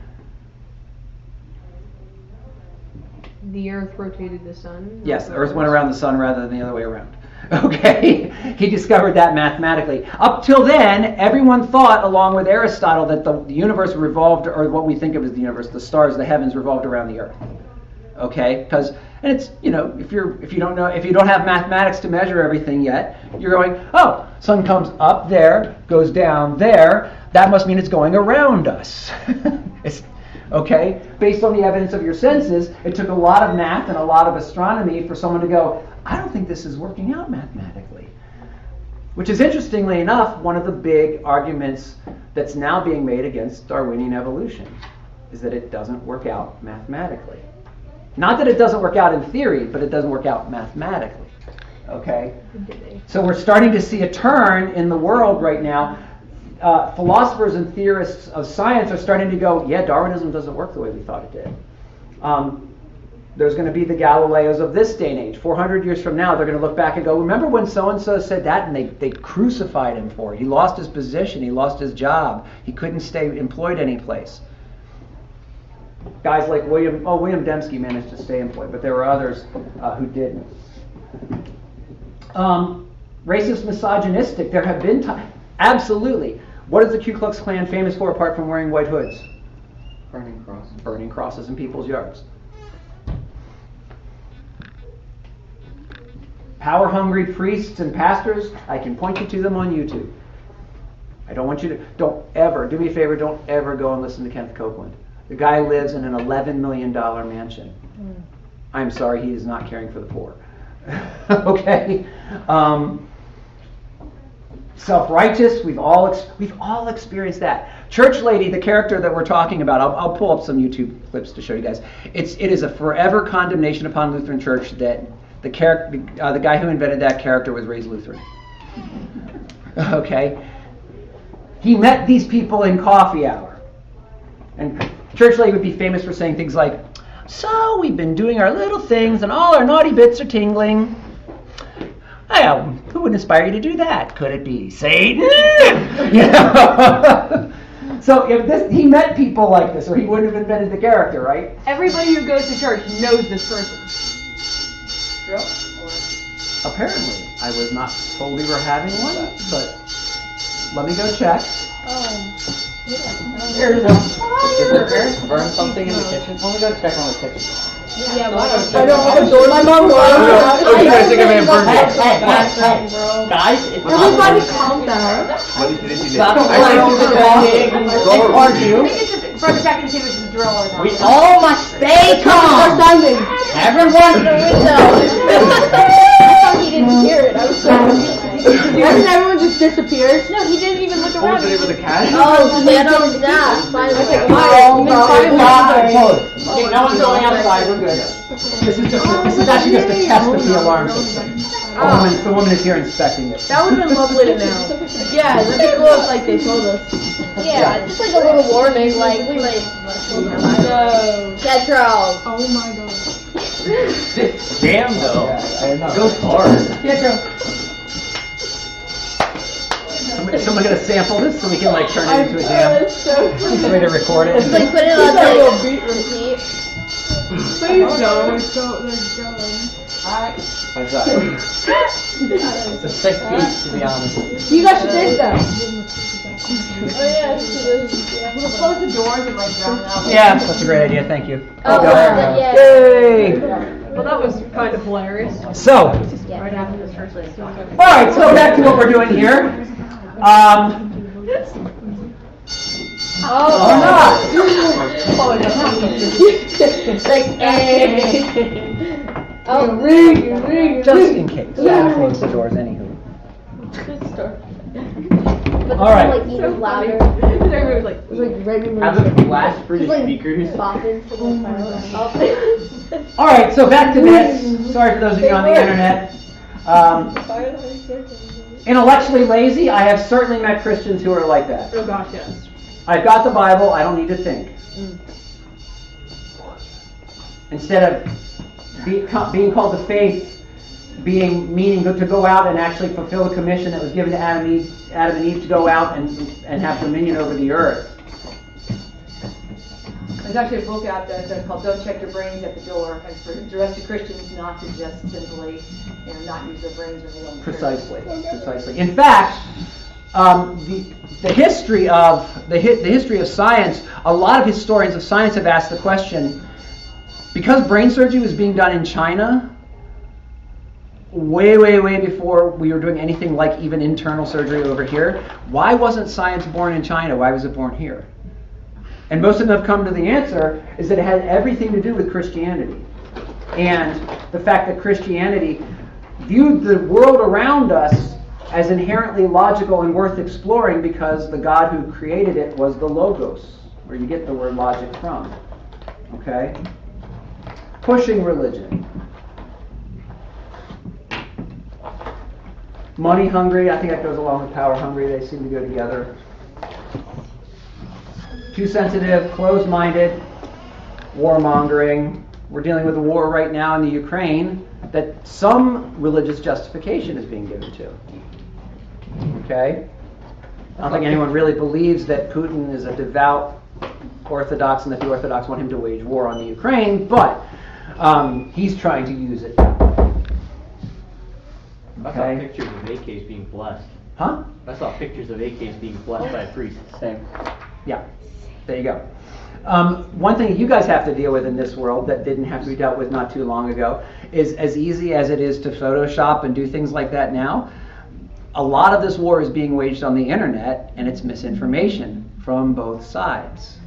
F: The Earth rotated the sun?
A: Yes, the Earth went around the sun rather than the other way around. Okay, he discovered that mathematically. Up till then, everyone thought, along with Aristotle, that the universe revolved, or what we think of as the universe, the stars, the heavens, revolved around the Earth. Okay, because it's if you don't have mathematics to measure everything yet, you're going, oh, sun comes up there, goes down there. That must mean it's going around us. Okay, based on the evidence of your senses, it took a lot of math and a lot of astronomy for someone to go, I don't think this is working out mathematically. Which is, interestingly enough, one of the big arguments that's now being made against Darwinian evolution, is that it doesn't work out mathematically. Not that it doesn't work out in theory, but it doesn't work out mathematically. Okay? So we're starting to see a turn in the world right now. Philosophers and theorists of science are starting to go, yeah, Darwinism doesn't work the way we thought it did. There's going to be the Galileos of this day and age. 400 years from now, they're going to look back and go, remember when so-and-so said that, and they crucified him for it. He lost his position. He lost his job. He couldn't stay employed anyplace. Guys like William Dembski managed to stay employed, but there were others who didn't. Racist, misogynistic, there have been times. Absolutely. What is the Ku Klux Klan famous for apart from wearing white hoods?
N: Burning crosses.
A: Burning crosses in people's yards. Power-hungry priests and pastors, I can point you to them on YouTube. I don't want you to, don't ever, do me a favor, don't ever go and listen to Kenneth Copeland. The guy lives in an $11 million mansion. I'm sorry, he is not caring for the poor. Okay? Self-righteous, we've all experienced that. Church lady, the character that we're talking about, I'll pull up some YouTube clips to show you guys. It is a forever condemnation upon Lutheran Church that the guy who invented that character was raised Lutheran. Okay? He met these people in coffee hour. And church lady would be famous for saying things like, so we've been doing our little things and all our naughty bits are tingling. Well, who would inspire you to do that? Could it be Satan? You know? So if he met people like this, or he wouldn't have invented the character, right?
F: Everybody who goes to church knows this person.
A: True? Apparently. I was not told we were having one, but let me go check.
N: There's a fire. Did the parents burn something in the kitchen? Let me go check on the kitchen.
F: Yeah, I don't have a door. My mom was.
N: Oh, you guys think I may have burned it?
P: Hey, guys, it's
F: Everybody calm down.
J: What did you do?
P: stop playing with the bag and argue.
F: I think it's from checking to see if it's a drill or not.
P: We all must stay calm. Everyone in the window.
B: I thought he didn't hear it. I was so confused.
F: Hasn't everyone just disappeared?
B: No, he didn't even look around.
J: With the cat?
B: Oh, get him down. Finally.
A: Okay, no one's going outside. We're good. This is actually just a test of the alarm system. The woman is here inspecting it.
F: That would have been lovely to know.
O: Yeah, that'd be cool if like they told us.
B: Yeah, just like a little warning, like Pietro.
K: Oh my god.
N: Damn though.
A: Yeah,
N: Goes hard.
F: Pietro.
A: Someone gonna sample this so we can like turn it into a jam. It's a way to record it.
B: Just like put it on like repeat.
K: Please don't. They're going.
N: What's that? It's a sick beat, to be honest.
F: You guys should taste that.
B: Oh yeah.
F: We'll close the doors and like drown it out.
A: Yeah, that's a great idea. Thank you.
B: Oh, yeah.
A: Yay!
F: Well, that was kind of hilarious.
A: So,
F: Right after this first lady.
A: all right. So back to what we're doing here. Just in case. Yeah. Close the doors, anywho.
B: But
A: All right.
B: like even louder.
F: Everybody was like,
O: It was like right when we
N: Have
O: were
N: them blast for
B: Just
N: the
B: like
N: speakers.
B: bopping to the fire.
A: All right. So back to this. Sorry for those of you on the internet. Intellectually lazy. I have certainly met Christians who are like that.
F: oh gosh, yes.
A: I've got the Bible. I don't need to think. Instead of being called to faith, meaning to go out and actually fulfill the commission that was given to Adam and Eve to go out and have dominion over the earth.
Q: There's actually a book out there called "Don't Check Your Brains at the Door," and for the rest of Christians not to just simply, not use their brains when they don't.
A: Precisely. In fact, the history of science, a lot of historians of science have asked the question, because brain surgery was being done in China, way before we were doing anything like even internal surgery over here, why wasn't science born in China? Why was it born here? And most of them have come to the answer is that it had everything to do with Christianity. And the fact that Christianity viewed the world around us as inherently logical and worth exploring because the God who created it was the Logos, where you get the word logic from. Okay? Pushing religion. Money hungry, I think that goes along with power hungry. They seem to go together. Too sensitive, closed-minded, warmongering. We're dealing with a war right now in the Ukraine that some religious justification is being given to. Okay? I don't think anyone really believes that Putin is a devout Orthodox and that the Orthodox want him to wage war on the Ukraine, but he's trying to use it.
D: I saw pictures of AKs being blessed.
A: Huh?
D: I saw pictures of AKs being blessed by a priest.
A: Same. Yeah. There you go. One thing you guys have to deal with in this world that didn't have to be dealt with not too long ago is, as easy as it is to Photoshop and do things like that now, a lot of this war is being waged on the internet, and it's misinformation from both sides.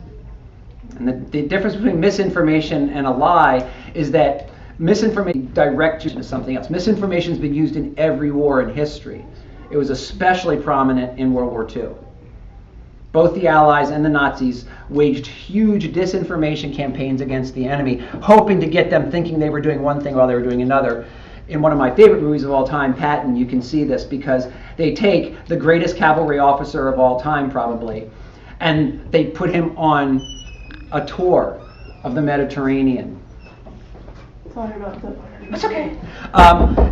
A: And the difference between misinformation and a lie is that misinformation directs you to something else. Misinformation has been used in every war in history. It was especially prominent in World War II. Both the Allies and the Nazis waged huge disinformation campaigns against the enemy, hoping to get them thinking they were doing one thing while they were doing another. In one of my favorite movies of all time, Patton, you can see this because they take the greatest cavalry officer of all time, probably, and they put him on a tour of the Mediterranean.
O: Sorry about that.
A: That's okay.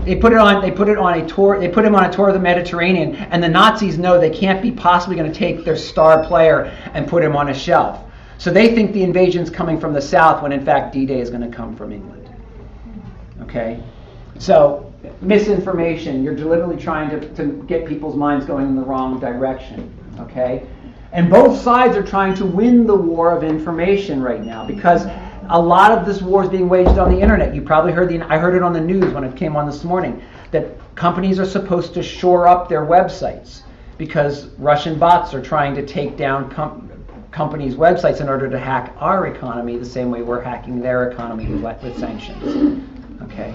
A: They put him on a tour of the Mediterranean, and the Nazis know they can't be possibly going to take their star player and put him on a shelf. So they think the invasion's coming from the south when in fact D-Day is going to come from England. Okay? So misinformation, you're deliberately trying to get people's minds going in the wrong direction. Okay? And both sides are trying to win the war of information right now because a lot of this war is being waged on the internet. You probably heard I heard it on the news when it came on this morning, that companies are supposed to shore up their websites because Russian bots are trying to take down companies' websites in order to hack our economy the same way we're hacking their economy with sanctions. Okay.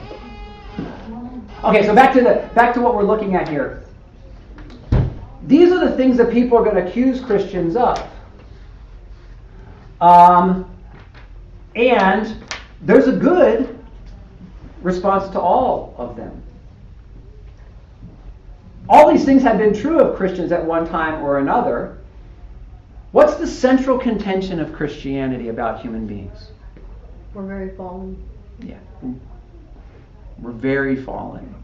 A: Okay, so back to what we're looking at here. These are the things that people are going to accuse Christians of. And there's a good response to all of them. All these things have been true of Christians at one time or another. What's the central contention of Christianity about human beings?
F: We're very fallen.
A: Yeah. We're very fallen.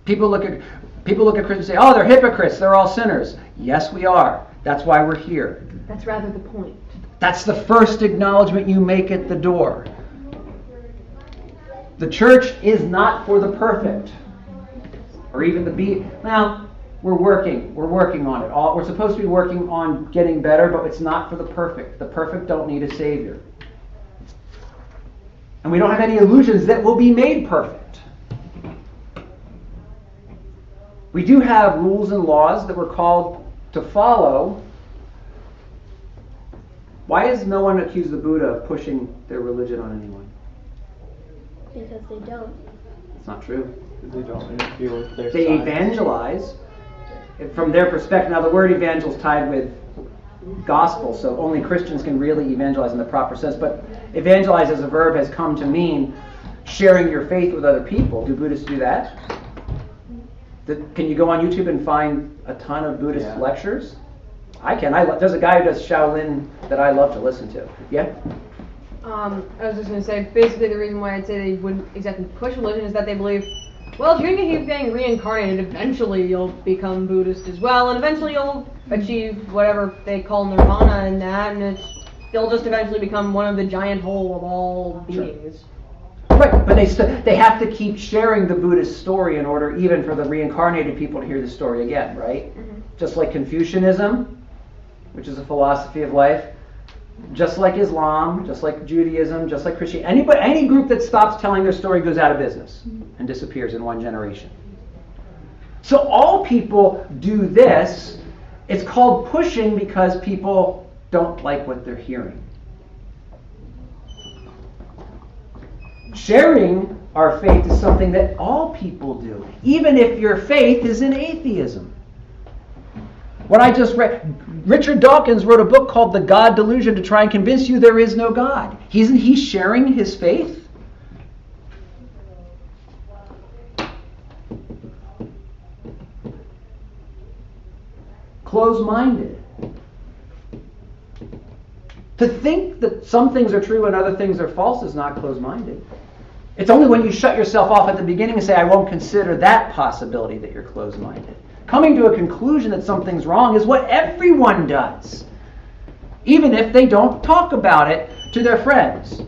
A: People look at Christians and say, oh, they're hypocrites, they're all sinners. Yes, we are. That's why we're here.
F: That's rather the point.
A: That's the first acknowledgement you make at the door. The church is not for the perfect. Or even well, we're working on it. We're supposed to be working on getting better, but it's not for the perfect. The perfect don't need a savior. And we don't have any illusions that will be made perfect. We do have rules and laws that we're called to follow. Why has no one accused the Buddha of pushing their religion on anyone?
B: Because they don't.
A: It's not true.
N: They don't interfere with their
A: They
N: science.
A: evangelize from their perspective. Now, the word evangel is tied with gospel, so only Christians can really evangelize in the proper sense. But evangelize as a verb has come to mean sharing your faith with other people. Do Buddhists do that? Can you go on YouTube and find a ton of Buddhist lectures? I can. There's a guy who does Shaolin that I love to listen to. Yeah?
F: I was just going to say, basically the reason why I'd say they wouldn't exactly push religion is that they believe, well, if you're going to keep getting reincarnated, eventually you'll become Buddhist as well, and eventually you'll achieve whatever they call nirvana and that, and they'll just eventually become one of the giant whole of all beings.
A: Right, but they have to keep sharing the Buddhist story in order even for the reincarnated people to hear the story again, right? Mm-hmm. Just like Confucianism, which is a philosophy of life, just like Islam, just like Judaism, just like Christianity. Any group that stops telling their story goes out of business and disappears in one generation. So all people do this. It's called pushing because people don't like what they're hearing. Sharing our faith is something that all people do, even if your faith is in atheism. What I just read, Richard Dawkins wrote a book called The God Delusion to try and convince you there is no God. Isn't he sharing his faith? Closed-minded. To think that some things are true and other things are false is not closed-minded. It's only when you shut yourself off at the beginning and say, I won't consider that possibility, that you're closed-minded. Coming to a conclusion that something's wrong is what everyone does. even if they don't talk about it to their friends.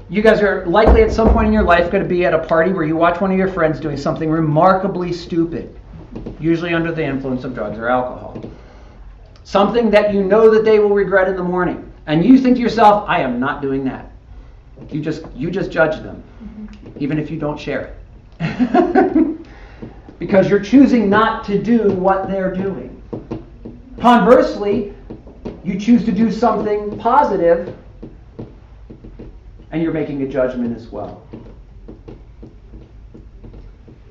A: You guys are likely at some point in your life going to be at a party where you watch one of your friends doing something remarkably stupid, usually under the influence of drugs or alcohol. Something that you know that they will regret in the morning. And you think to yourself, I am not doing that. You just judge them, even if you don't share it. Because you're choosing not to do what they're doing. Conversely, you choose to do something positive, and you're making a judgment as well.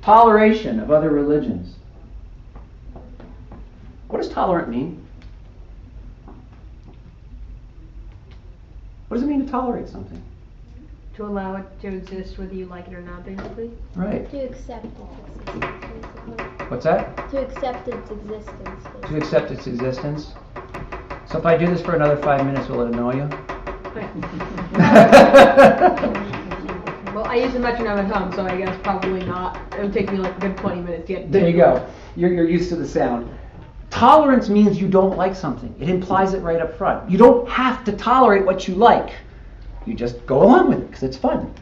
A: Toleration of other religions. What does tolerant mean? What does it mean to tolerate something?
F: To allow it to exist whether you like it or not, basically.
A: Right.
B: To accept its existence, basically.
A: What's that?
B: To accept its existence.
A: To accept its existence. So if I do this for another 5 minutes, will it annoy you?
F: Well, I use the metronome at home, so I guess probably not. It would take me like a good 20 minutes to get.
A: There you go. You're used to the sound. Tolerance means you don't like something. It implies it right up front. You don't have to tolerate what you like. You just go along with it because it's fun.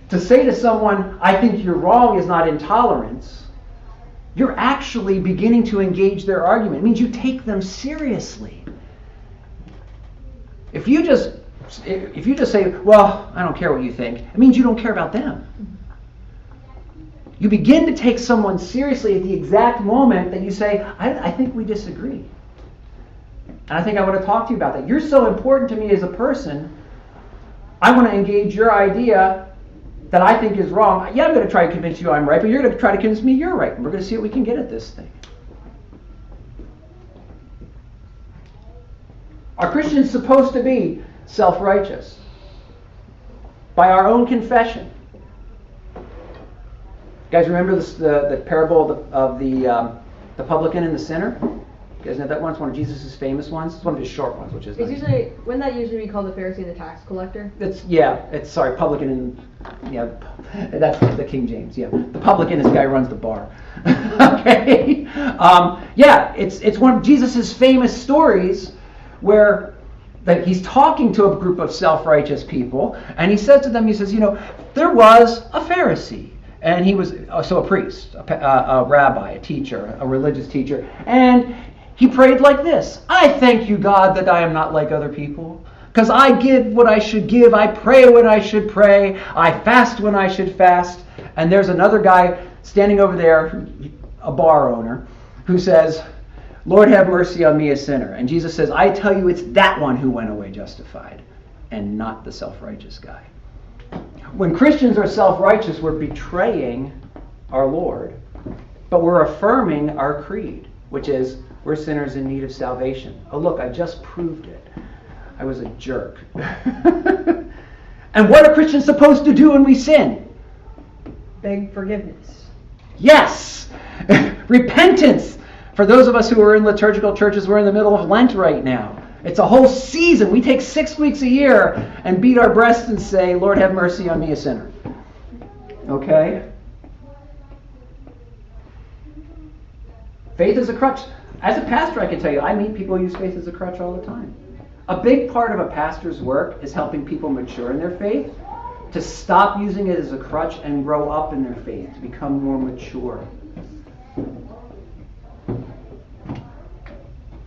A: To say to someone, I think you're wrong, is not intolerance. You're actually beginning to engage their argument. It means you take them seriously. If you just say, well, I don't care what you think, it means you don't care about them. You begin to take someone seriously at the exact moment that you say, I think we disagree. And I think I want to talk to you about that. You're so important to me as a person. I want to engage your idea that I think is wrong. Yeah, I'm going to try to convince you I'm right, but you're going to try to convince me you're right. And we're going to see what we can get at this thing. Are Christians supposed to be self-righteous? By our own confession. You guys remember the parable of the publican and the sinner? You guys know that one? It's one of Jesus' famous ones. It's one of his short ones, which is
F: It's
A: nice.
F: usually, wouldn't that usually be called the Pharisee and the tax collector?
A: Publican and, that's the King James, The publican is the guy who runs the bar. Okay? It's one of Jesus' famous stories where that he's talking to a group of self-righteous people, and he says to them, there was a Pharisee. And he was a priest, a rabbi, a teacher, a religious teacher. And he prayed like this: I thank you, God, that I am not like other people. Because I give what I should give. I pray when I should pray. I fast when I should fast. And there's another guy standing over there, a bar owner, who says, Lord, have mercy on me, a sinner. And Jesus says, I tell you, it's that one who went away justified, and not the self-righteous guy. When Christians are self-righteous, we're betraying our Lord, but we're affirming our creed, which is we're sinners in need of salvation. Oh, look, I just proved it. I was a jerk. And what are Christians supposed to do when we sin?
F: Beg forgiveness.
A: Yes! Repentance! For those of us who are in liturgical churches, we're in the middle of Lent right now. It's a whole season. We take 6 weeks a year and beat our breasts and say, Lord, have mercy on me, a sinner. Okay? Faith is a crutch. As a pastor, I can tell you, I meet people who use faith as a crutch all the time. A big part of a pastor's work is helping people mature in their faith, to stop using it as a crutch and grow up in their faith, to become more mature.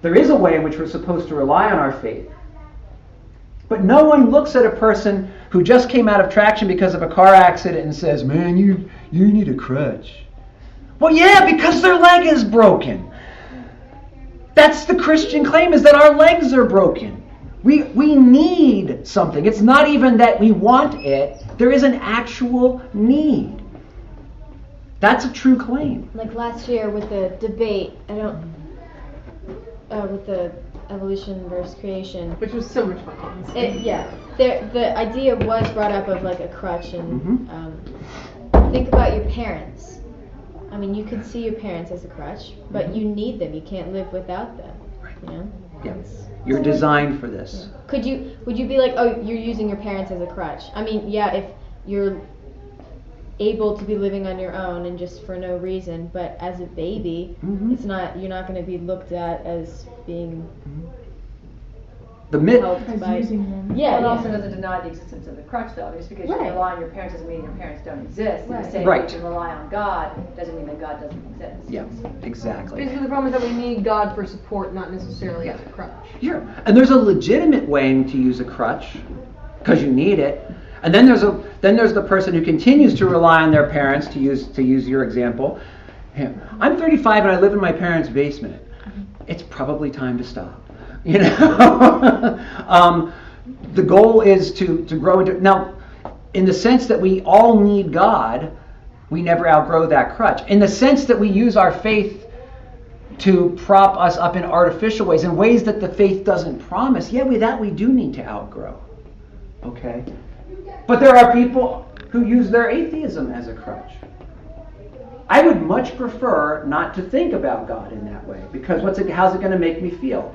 A: There is a way in which we're supposed to rely on our faith. But no one looks at a person who just came out of traction because of a car accident and says, man, you need a crutch. Well, yeah, because their leg is broken. That's the Christian claim, is that our legs are broken. We need something. It's not even that we want it. There is an actual need. That's a true claim.
C: Like last year with the debate, with the evolution versus creation,
F: which was so much fun, honestly.
C: The idea was brought up of like a crutch, and think about your parents. I mean, you could see your parents as a crutch, but you need them. You can't live without them. You know?
A: Yeah. You're designed for this.
C: Would you be like, oh, you're using your parents as a crutch? I mean, yeah, if you're able to be living on your own and just for no reason. But as a baby,
A: Mhm.
C: you're not going to be looked at as being
A: The myth.
C: helped by.
K: them.
C: Yeah,
Q: It
C: yeah.
Q: also doesn't deny the existence of the crutch, though. Just because you
C: Right.
Q: rely on your parents doesn't mean your parents don't exist.
C: Right.
Q: The same
A: Right.
Q: you can rely on God doesn't mean that God doesn't exist.
A: Yeah, exactly.
F: Basically, the problem is that we need God for support, not necessarily as a crutch.
A: Sure. And there's a legitimate way to use a crutch because you need it. And then there's the person who continues to rely on their parents, to use your example. Yeah. I'm 35 and I live in my parents' basement. It's probably time to stop. You know, the goal is to grow into. Now, in the sense that we all need God, we never outgrow that crutch. In the sense that we use our faith to prop us up in artificial ways, in ways that the faith doesn't promise, we do need to outgrow. Okay? But there are people who use their atheism as a crutch. I would much prefer not to think about God in that way, because how's it going to make me feel?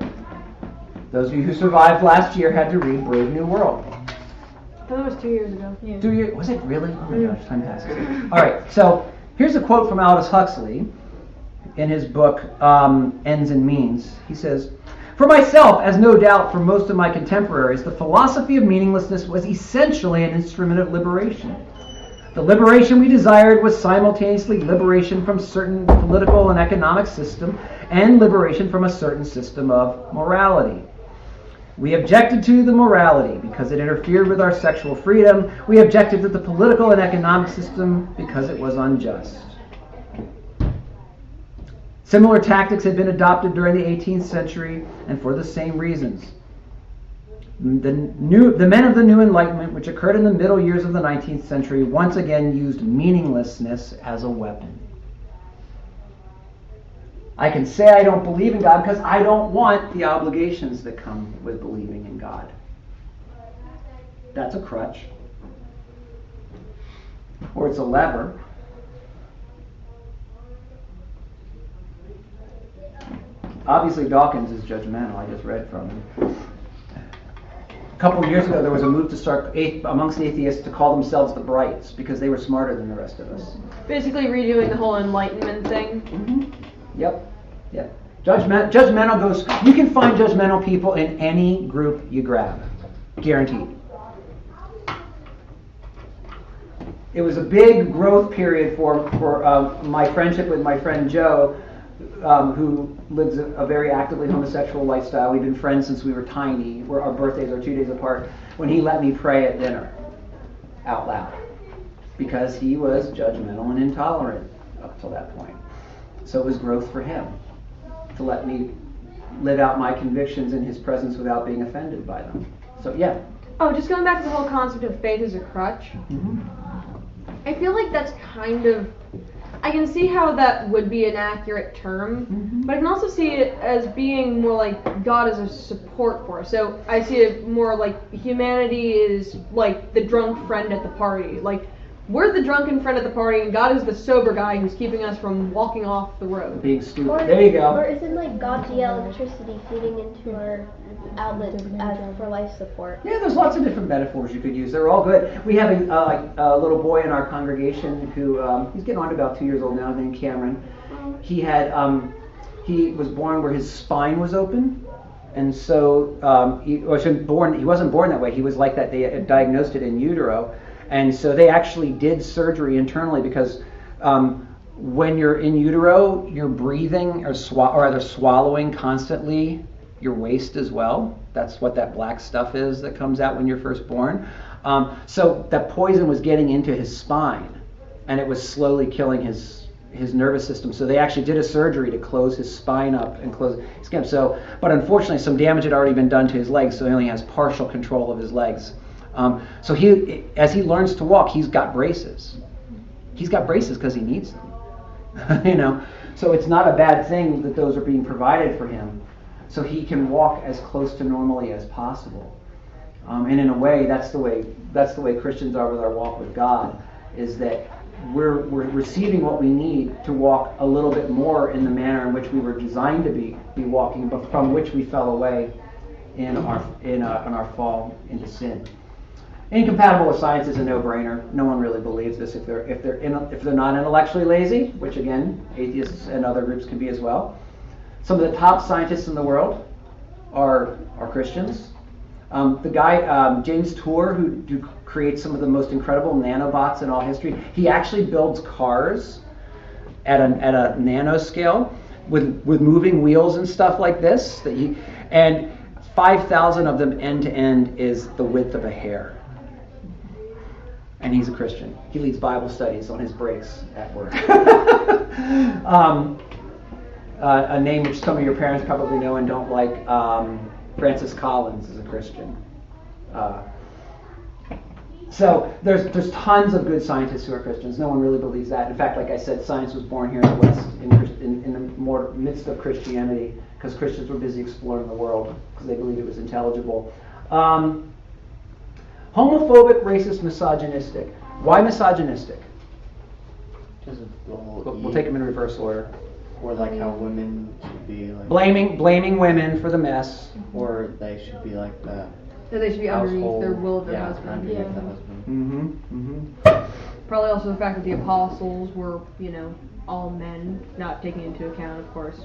A: Those of you who survived last year had to read Brave New World.
F: I thought it was 2 years ago.
A: Was it really? Oh my gosh, time passes. All right, so here's a quote from Aldous Huxley in his book, Ends and Means. He says, "For myself, as no doubt for most of my contemporaries, the philosophy of meaninglessness was essentially an instrument of liberation. The liberation we desired was simultaneously liberation from certain political and economic system and liberation from a certain system of morality. We objected to the morality because it interfered with our sexual freedom. We objected to the political and economic system because it was unjust. Similar tactics had been adopted during the 18th century and for the same reasons. The men of the New Enlightenment, which occurred in the middle years of the 19th century, once again used meaninglessness as a weapon. I can say I don't believe in God because I don't want the obligations that come with believing in God. That's a crutch. Or it's a lever. Obviously, Dawkins is judgmental. I just read from him. A couple of years ago, there was a move to start amongst atheists to call themselves the Brights because they were smarter than the rest of us.
F: Basically redoing the whole Enlightenment thing.
A: Mm-hmm. Yep. Judgmental goes. You can find judgmental people in any group you grab, guaranteed. It was a big growth period for my friendship with my friend Joe, who lives a very actively homosexual lifestyle. We've been friends since we were tiny. Our birthdays are 2 days apart. When he let me pray at dinner, out loud, because he was judgmental and intolerant up till that point. So it was growth for him to let me live out my convictions in his presence without being offended by them. So yeah.
F: Oh, just going back to the whole concept of faith as a crutch.
A: Mm-hmm.
F: I feel like that's kind of, I can see how that would be an accurate term, but I can also see it as being more like God as a support for us. So I see it more like humanity is like the drunk friend at the party. Like, we're the drunken friend at the party, and God is the sober guy who's keeping us from walking off the road.
A: Being stupid. There you go.
B: Or isn't like God the electricity feeding into our outlet for life support?
A: Yeah, there's lots of different metaphors you could use. They're all good. We have a little boy in our congregation who he's getting on to about 2 years old now, named Cameron. He was born where his spine was open, and so he wasn't born that way. He was like that. They diagnosed it in utero. And so they actually did surgery internally because when you're in utero, you're breathing or either swallowing constantly your waste as well. That's what that black stuff is that comes out when you're first born. So that poison was getting into his spine, and it was slowly killing his nervous system. So they actually did a surgery to close his spine up and close his skin. So, but unfortunately, some damage had already been done to his legs, so he only has partial control of his legs. So as he learns to walk, he's got braces. He's got braces because he needs them. So it's not a bad thing that those are being provided for him, so he can walk as close to normally as possible. And in a way, that's the way Christians are with our walk with God, is that we're receiving what we need to walk a little bit more in the manner in which we were designed to be walking, but from which we fell away in our fall into sin. Incompatible with science is a no-brainer. No one really believes this if they're not intellectually lazy, which again, atheists and other groups can be as well. Some of the top scientists in the world are Christians. The guy James Tour, who creates some of the most incredible nanobots in all history, he actually builds cars at a nanoscale with moving wheels and stuff like this. And 5,000 of them end to end is the width of a hair. And he's a Christian. He leads Bible studies on his breaks at work. A name which some of your parents probably know and don't like, Francis Collins is a Christian. So there's tons of good scientists who are Christians. No one really believes that. In fact, like I said, science was born here in the West, in the more midst of Christianity, because Christians were busy exploring the world because they believed it was intelligible. Homophobic, racist, misogynistic. Why misogynistic? We'll take them in reverse order.
N: Or like how women should be like
A: Blaming women for the mess.
N: or they should be like that.
F: That they should be underneath their will of their
N: yeah,
F: husband.
N: underneath the husband.
F: Probably also the fact that the apostles were, all men, not taking into account, of course,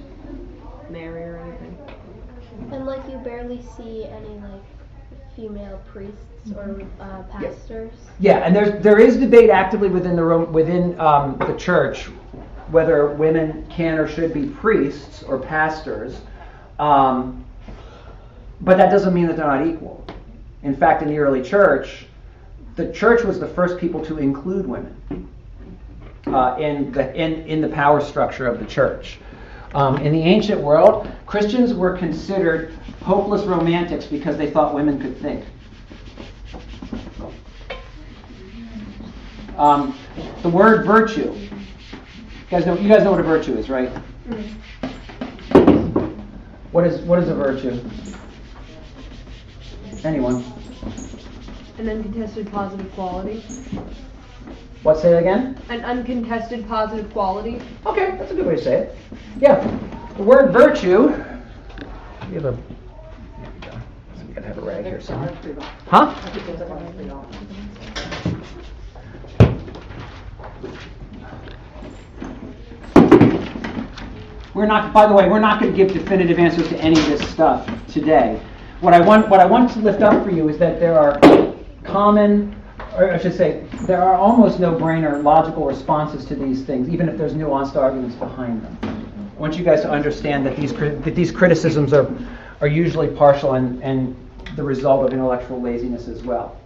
F: Mary or anything.
B: And like you barely see any like female priests or pastors.
A: Yeah, and there is debate actively within the church whether women can or should be priests or pastors, but that doesn't mean that they're not equal. In fact, in the early church, the church was the first people to include women in the power structure of the church. In the ancient world, Christians were considered hopeless romantics because they thought women could think. The word virtue. You guys know what a virtue is, right? What is a virtue? Anyone?
F: An uncontested positive quality.
A: What? Say it again?
F: An uncontested positive quality.
A: Okay, that's a good way to say it. Yeah, the word virtue. We have a. There we go. So we gotta have a rag here somewhere. Huh? By the way, we're not going to give definitive answers to any of this stuff today. What I want to lift up for you is that there are there are almost no-brainer logical responses to these things, even if there's nuanced arguments behind them. I want you guys to understand that these criticisms are usually partial and the result of intellectual laziness as well.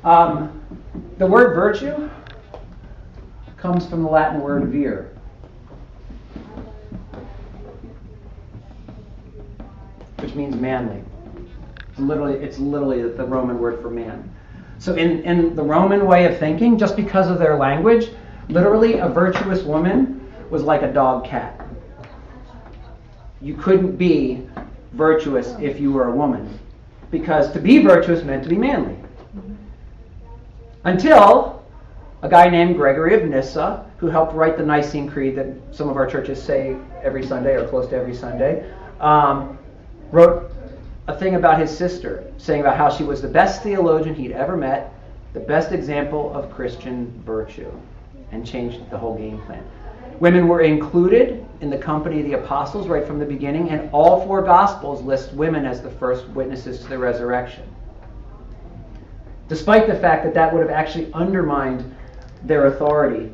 A: The word virtue comes from the Latin word vir. Which means manly. It's literally the Roman word for man. So in the Roman way of thinking, just because of their language, literally a virtuous woman was like a dog-cat. You couldn't be virtuous if you were a woman, because to be virtuous meant to be manly. Until a guy named Gregory of Nyssa, who helped write the Nicene Creed that some of our churches say every Sunday or close to every Sunday, wrote a thing about his sister, saying about how she was the best theologian he'd ever met, the best example of Christian virtue, and changed the whole game plan. Women were included in the company of the apostles right from the beginning, and all four Gospels list women as the first witnesses to the resurrection. Despite the fact that would have actually undermined their authority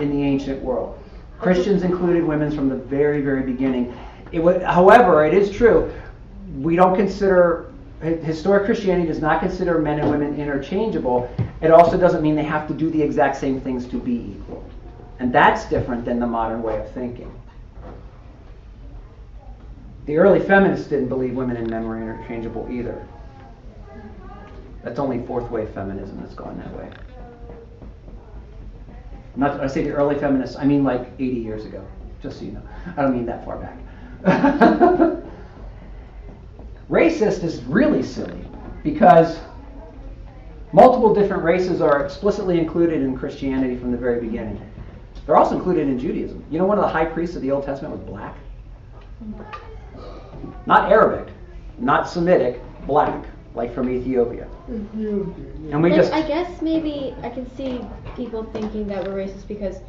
A: in the ancient world. Christians included women from the very, very beginning. However, it is true, historic Christianity does not consider men and women interchangeable. It also doesn't mean they have to do the exact same things to be equal. And that's different than the modern way of thinking. The early feminists didn't believe women and men were interchangeable either. That's only fourth wave feminism that's gone that way. Not I say the early feminists, I mean like 80 years ago, just so you know. I don't mean that far back. Racist is really silly because multiple different races are explicitly included in Christianity from the very beginning. They're also included in Judaism. You know, one of the high priests of the Old Testament was black? Not Arabic, not Semitic, black. like from Ethiopia. And we
R: Like,
A: just
R: I guess maybe I can see people thinking that we're racist because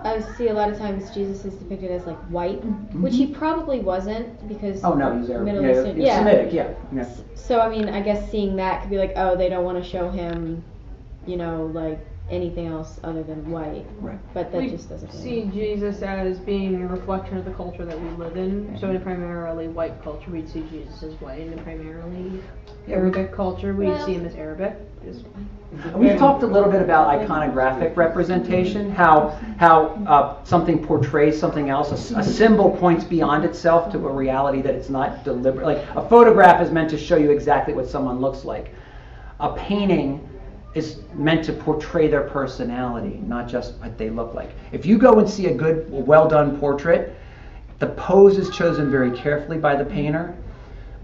R: I see a lot of times Jesus is depicted as like white, which he probably wasn't because
A: oh no, he's Arab.
R: Middle
A: Yeah,
R: Eastern.
A: he's Semitic. Yeah. Yeah.
R: So I mean, I guess seeing that could be like, oh, they don't want to show him, like anything else other than white.
A: Right.
R: But that
F: We
R: just doesn't.
F: see Jesus as being a reflection of the culture that we live in. So in a primarily white culture, we'd see Jesus as white. In a primarily Arabic culture, we'd see him as Arabic.
A: We've talked a little bit about iconographic representation, how something portrays something else. A symbol points beyond itself to a reality that it's not deliberate. Like a photograph is meant to show you exactly what someone looks like. A painting is meant to portray their personality, not just what they look like. If you go and see a good, well-done portrait, the pose is chosen very carefully by the painter.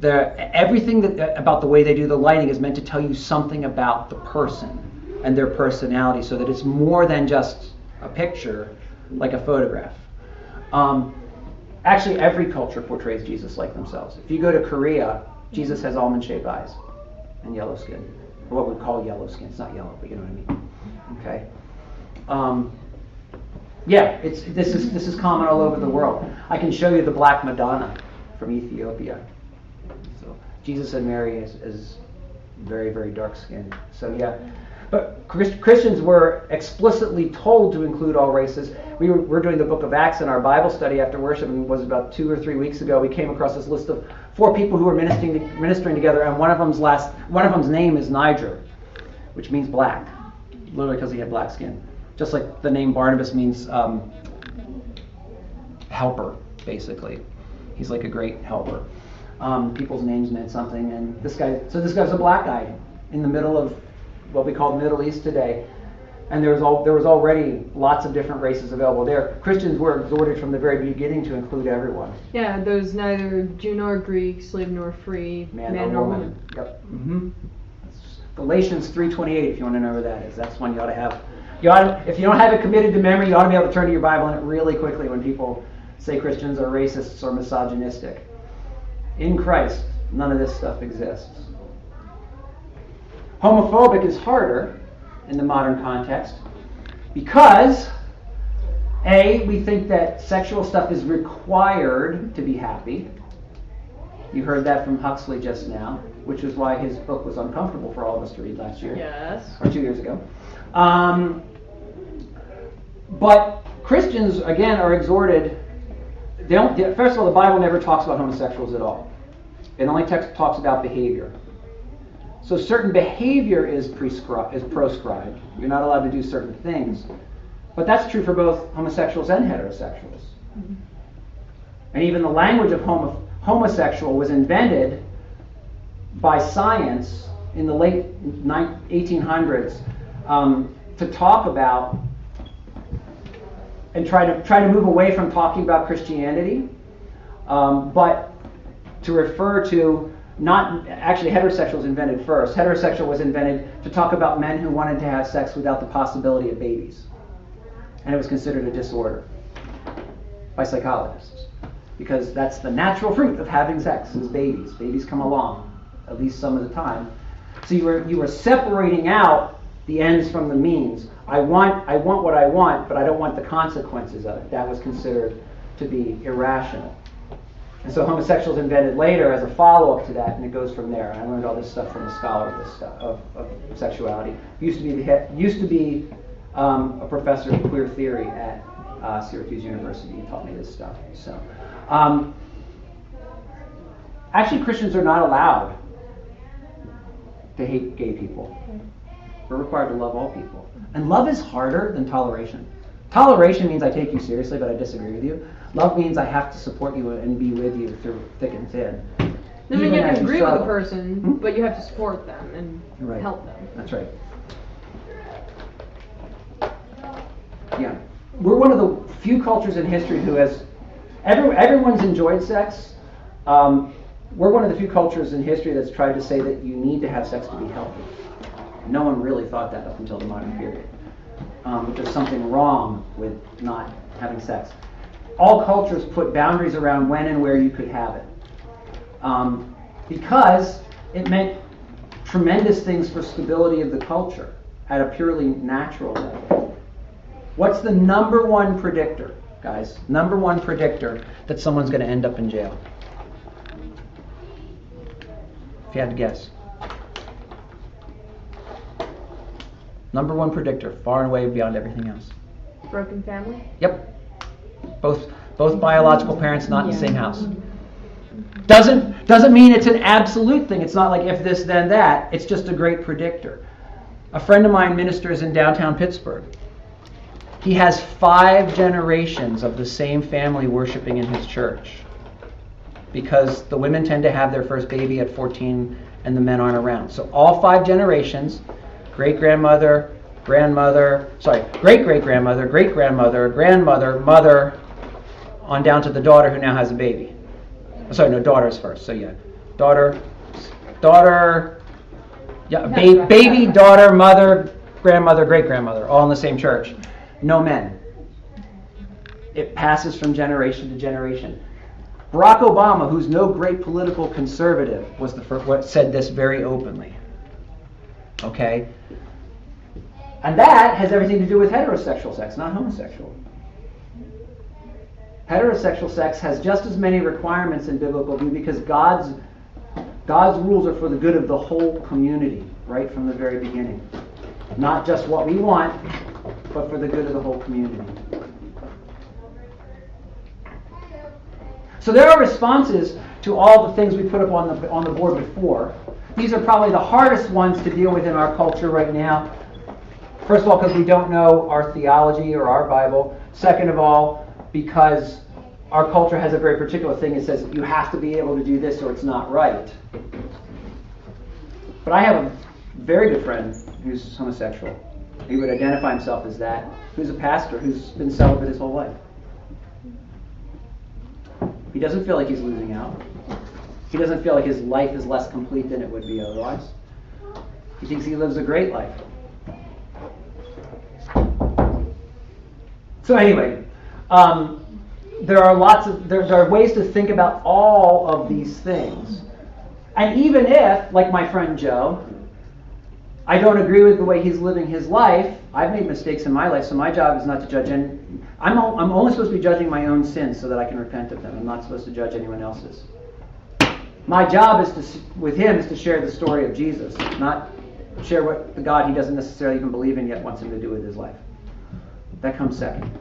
A: Everything about the way they do the lighting is meant to tell you something about the person and their personality, so that it's more than just a picture, like a photograph. Actually, every culture portrays Jesus like themselves. If you go to Korea, Jesus has almond-shaped eyes and yellow skin, or what we call yellow skin. It's not yellow, but you know what I mean. Okay. Yeah, this is common all over the world. I can show you the Black Madonna from Ethiopia. So Jesus and Mary is very, very dark skinned. So yeah, but Christians were explicitly told to include all races. We're doing the book of Acts in our Bible study after worship, and it was about 2 or 3 weeks ago. We came across this list of 4 people who were ministering together, and one of them's name is Niger, which means black, literally because he had black skin. Just like the name Barnabas means helper, basically. He's like a great helper. People's names meant something, and this guy's a black guy in the middle of what we call the Middle East today, and there was already lots of different races available there. Christians were exhorted from the very beginning to include everyone.
F: Yeah, there's neither Jew nor Greek, slave nor free, man nor woman.
A: Yep. Mm-hmm. Galatians 3:28, if you want to know where that is. That's one you ought to have. If you don't have it committed to memory, you ought to be able to turn to your Bible in it really quickly when people say Christians are racists or misogynistic. In Christ, none of this stuff exists. Homophobic is harder in the modern context because, A, we think that sexual stuff is required to be happy. You heard that from Huxley just now, which is why his book was uncomfortable for all of us to read last year.
F: Yes.
A: Or 2 years ago. But Christians, again, are exhorted. First of all, the Bible never talks about homosexuals at all. It only talks about behavior. So certain behavior is proscribed. You're not allowed to do certain things. But that's true for both homosexuals and heterosexuals. Mm-hmm. And even the language of homosexual was invented by science in the late 1800s to talk about and try to move away from talking about Christianity, but to refer to not actually heterosexual was invented first. Heterosexual was invented to talk about men who wanted to have sex without the possibility of babies, and it was considered a disorder by psychologists because that's the natural fruit of having sex is babies. Babies come along at least some of the time. So you were separating out the ends from the means. I want what I want, but I don't want the consequences of it. That was considered to be irrational. And so homosexuals invented later as a follow-up to that, and it goes from there. I learned all this stuff from a scholar of this stuff of sexuality. Used to be a professor of queer theory at Syracuse University. He taught me this stuff. So actually, Christians are not allowed to hate gay people. We're required to love all people. And love is harder than toleration. Toleration means I take you seriously, but I disagree with you. Love means I have to support you and be with you through thick and thin.
F: I mean, you can agree with a person, but you have to support them and help them.
A: That's right. Yeah. We're one of the few cultures in history who has... Everyone's enjoyed sex. We're one of the few cultures in history that's tried to say that you need to have sex to be healthy. No one really thought that up until the modern period. But there's something wrong with not having sex. All cultures put boundaries around when and where you could have it. Because it meant tremendous things for stability of the culture at a purely natural level. What's the number one predictor, guys? Number one predictor that someone's going to end up in jail? If you had to guess. Number one predictor, far and away beyond everything else.
O: Broken family?
A: Yep. Both biological parents not in the same house. Doesn't mean it's an absolute thing. It's not like if this, then that. It's just a great predictor. A friend of mine ministers in downtown Pittsburgh. He has 5 generations of the same family worshiping in his church, because the women tend to have their first baby at 14 and the men aren't around. So all 5 generations, great-grandmother, great-great-grandmother, great-grandmother, grandmother, mother, on down to the daughter who now has a baby. Sorry, no, daughters first. So yeah, daughter, yeah, baby, daughter, mother, grandmother, great-grandmother, all in the same church. No men. It passes from generation to generation. Barack Obama, who's no great political conservative, was the first, what said this very openly. Okay? And that has everything to do with heterosexual sex, not homosexual. Heterosexual sex has just as many requirements in biblical view because God's rules are for the good of the whole community, right from the very beginning. Not just what we want, but for the good of the whole community. So there are responses to all the things we put up on the board before. These are probably the hardest ones to deal with in our culture right now. First of all, because we don't know our theology or our Bible. Second of all, because our culture has a very particular thing. It says you have to be able to do this or it's not right. But I have a very good friend who's homosexual. He would identify himself as that. Who's a pastor who's been celibate his whole life. He doesn't feel like he's losing out. He doesn't feel like his life is less complete than it would be otherwise. He thinks he lives a great life. So anyway, there are ways to think about all of these things. And even if, like my friend Joe, I don't agree with the way he's living his life, I've made mistakes in my life, so my job is not to judge any. I'm only supposed to be judging my own sins so that I can repent of them. I'm not supposed to judge anyone else's. My job with him is to share the story of Jesus, not share what the God he doesn't necessarily even believe in yet wants him to do with his life. That comes second.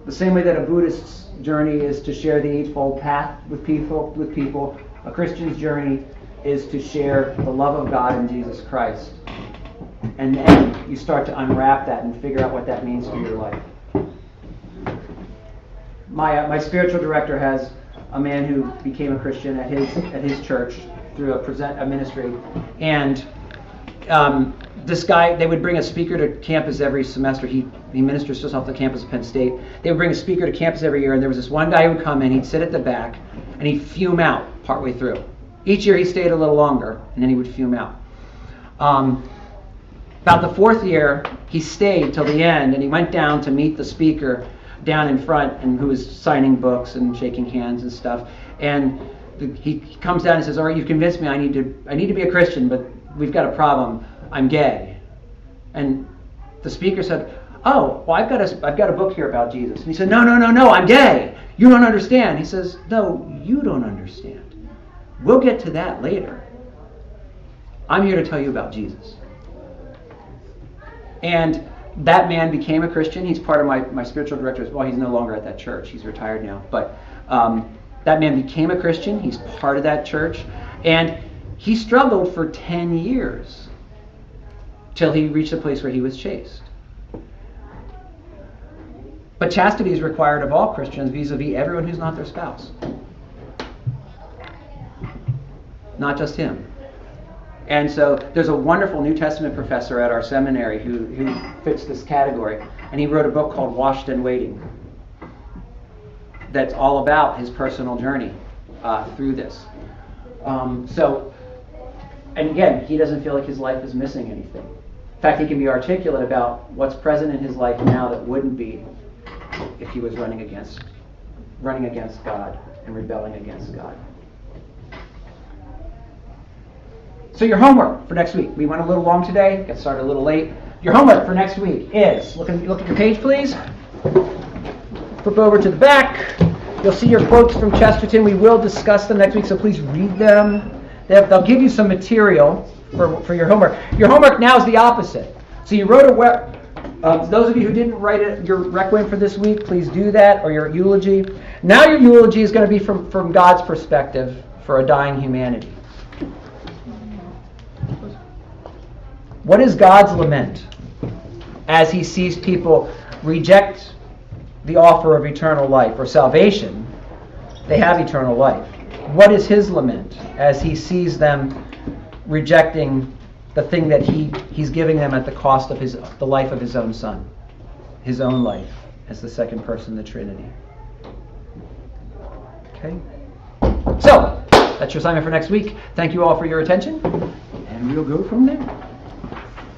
A: The same way that a Buddhist's journey is to share the Eightfold Path with people, a Christian's journey is to share the love of God in Jesus Christ. And then you start to unwrap that and figure out what that means for your life. My spiritual director has a man who became a Christian at his church through a ministry, and this guy, they would bring a speaker to campus every semester. He ministers just off the campus of Penn State. They would bring a speaker to campus every year, and there was this one guy who would come in, he'd sit at the back, and he'd fume out partway through. Each year he stayed a little longer, and then he would fume out. About the 4th year, he stayed till the end, and he went down to meet the speaker down in front, and who was signing books and shaking hands and stuff. And he comes down and says, "All right, you've convinced me. I need to be a Christian, but we've got a problem. I'm gay." And the speaker said, "Oh, well, I've got a book here about Jesus." And he said, "No, I'm gay. You don't understand." He says, "No, you don't understand. We'll get to that later. I'm here to tell you about Jesus." And that man became a Christian. He's part of my spiritual director as well. He's no longer at that church. He's retired now. But that man became a Christian. He's part of that church. And he struggled for 10 years till he reached a place where he was chaste. But chastity is required of all Christians vis-a-vis everyone who's not their spouse. Not just him. And so there's a wonderful New Testament professor at our seminary who fits this category. And he wrote a book called Washed and Waiting that's all about his personal journey through this. And again, he doesn't feel like his life is missing anything. In fact, he can be articulate about what's present in his life now that wouldn't be if he was running against God and rebelling against God. So your homework for next week. We went a little long today. Got started a little late. Your homework for next week is, look at your page, please. Flip over to the back. You'll see your quotes from Chesterton. We will discuss them next week, so please read them. They'll give you some material for your homework. Your homework now is the opposite. So you wrote those of you who didn't write your requiem for this week, please do that, or your eulogy. Now your eulogy is going to be from God's perspective for a dying humanity. What is God's lament as he sees people reject the offer of eternal life or salvation? They have eternal life. What is his lament as he sees them rejecting the thing that he's giving them at the cost of the life of his own son, his own life as the second person of the Trinity? Okay? So, that's your assignment for next week. Thank you all for your attention, and we'll go from there.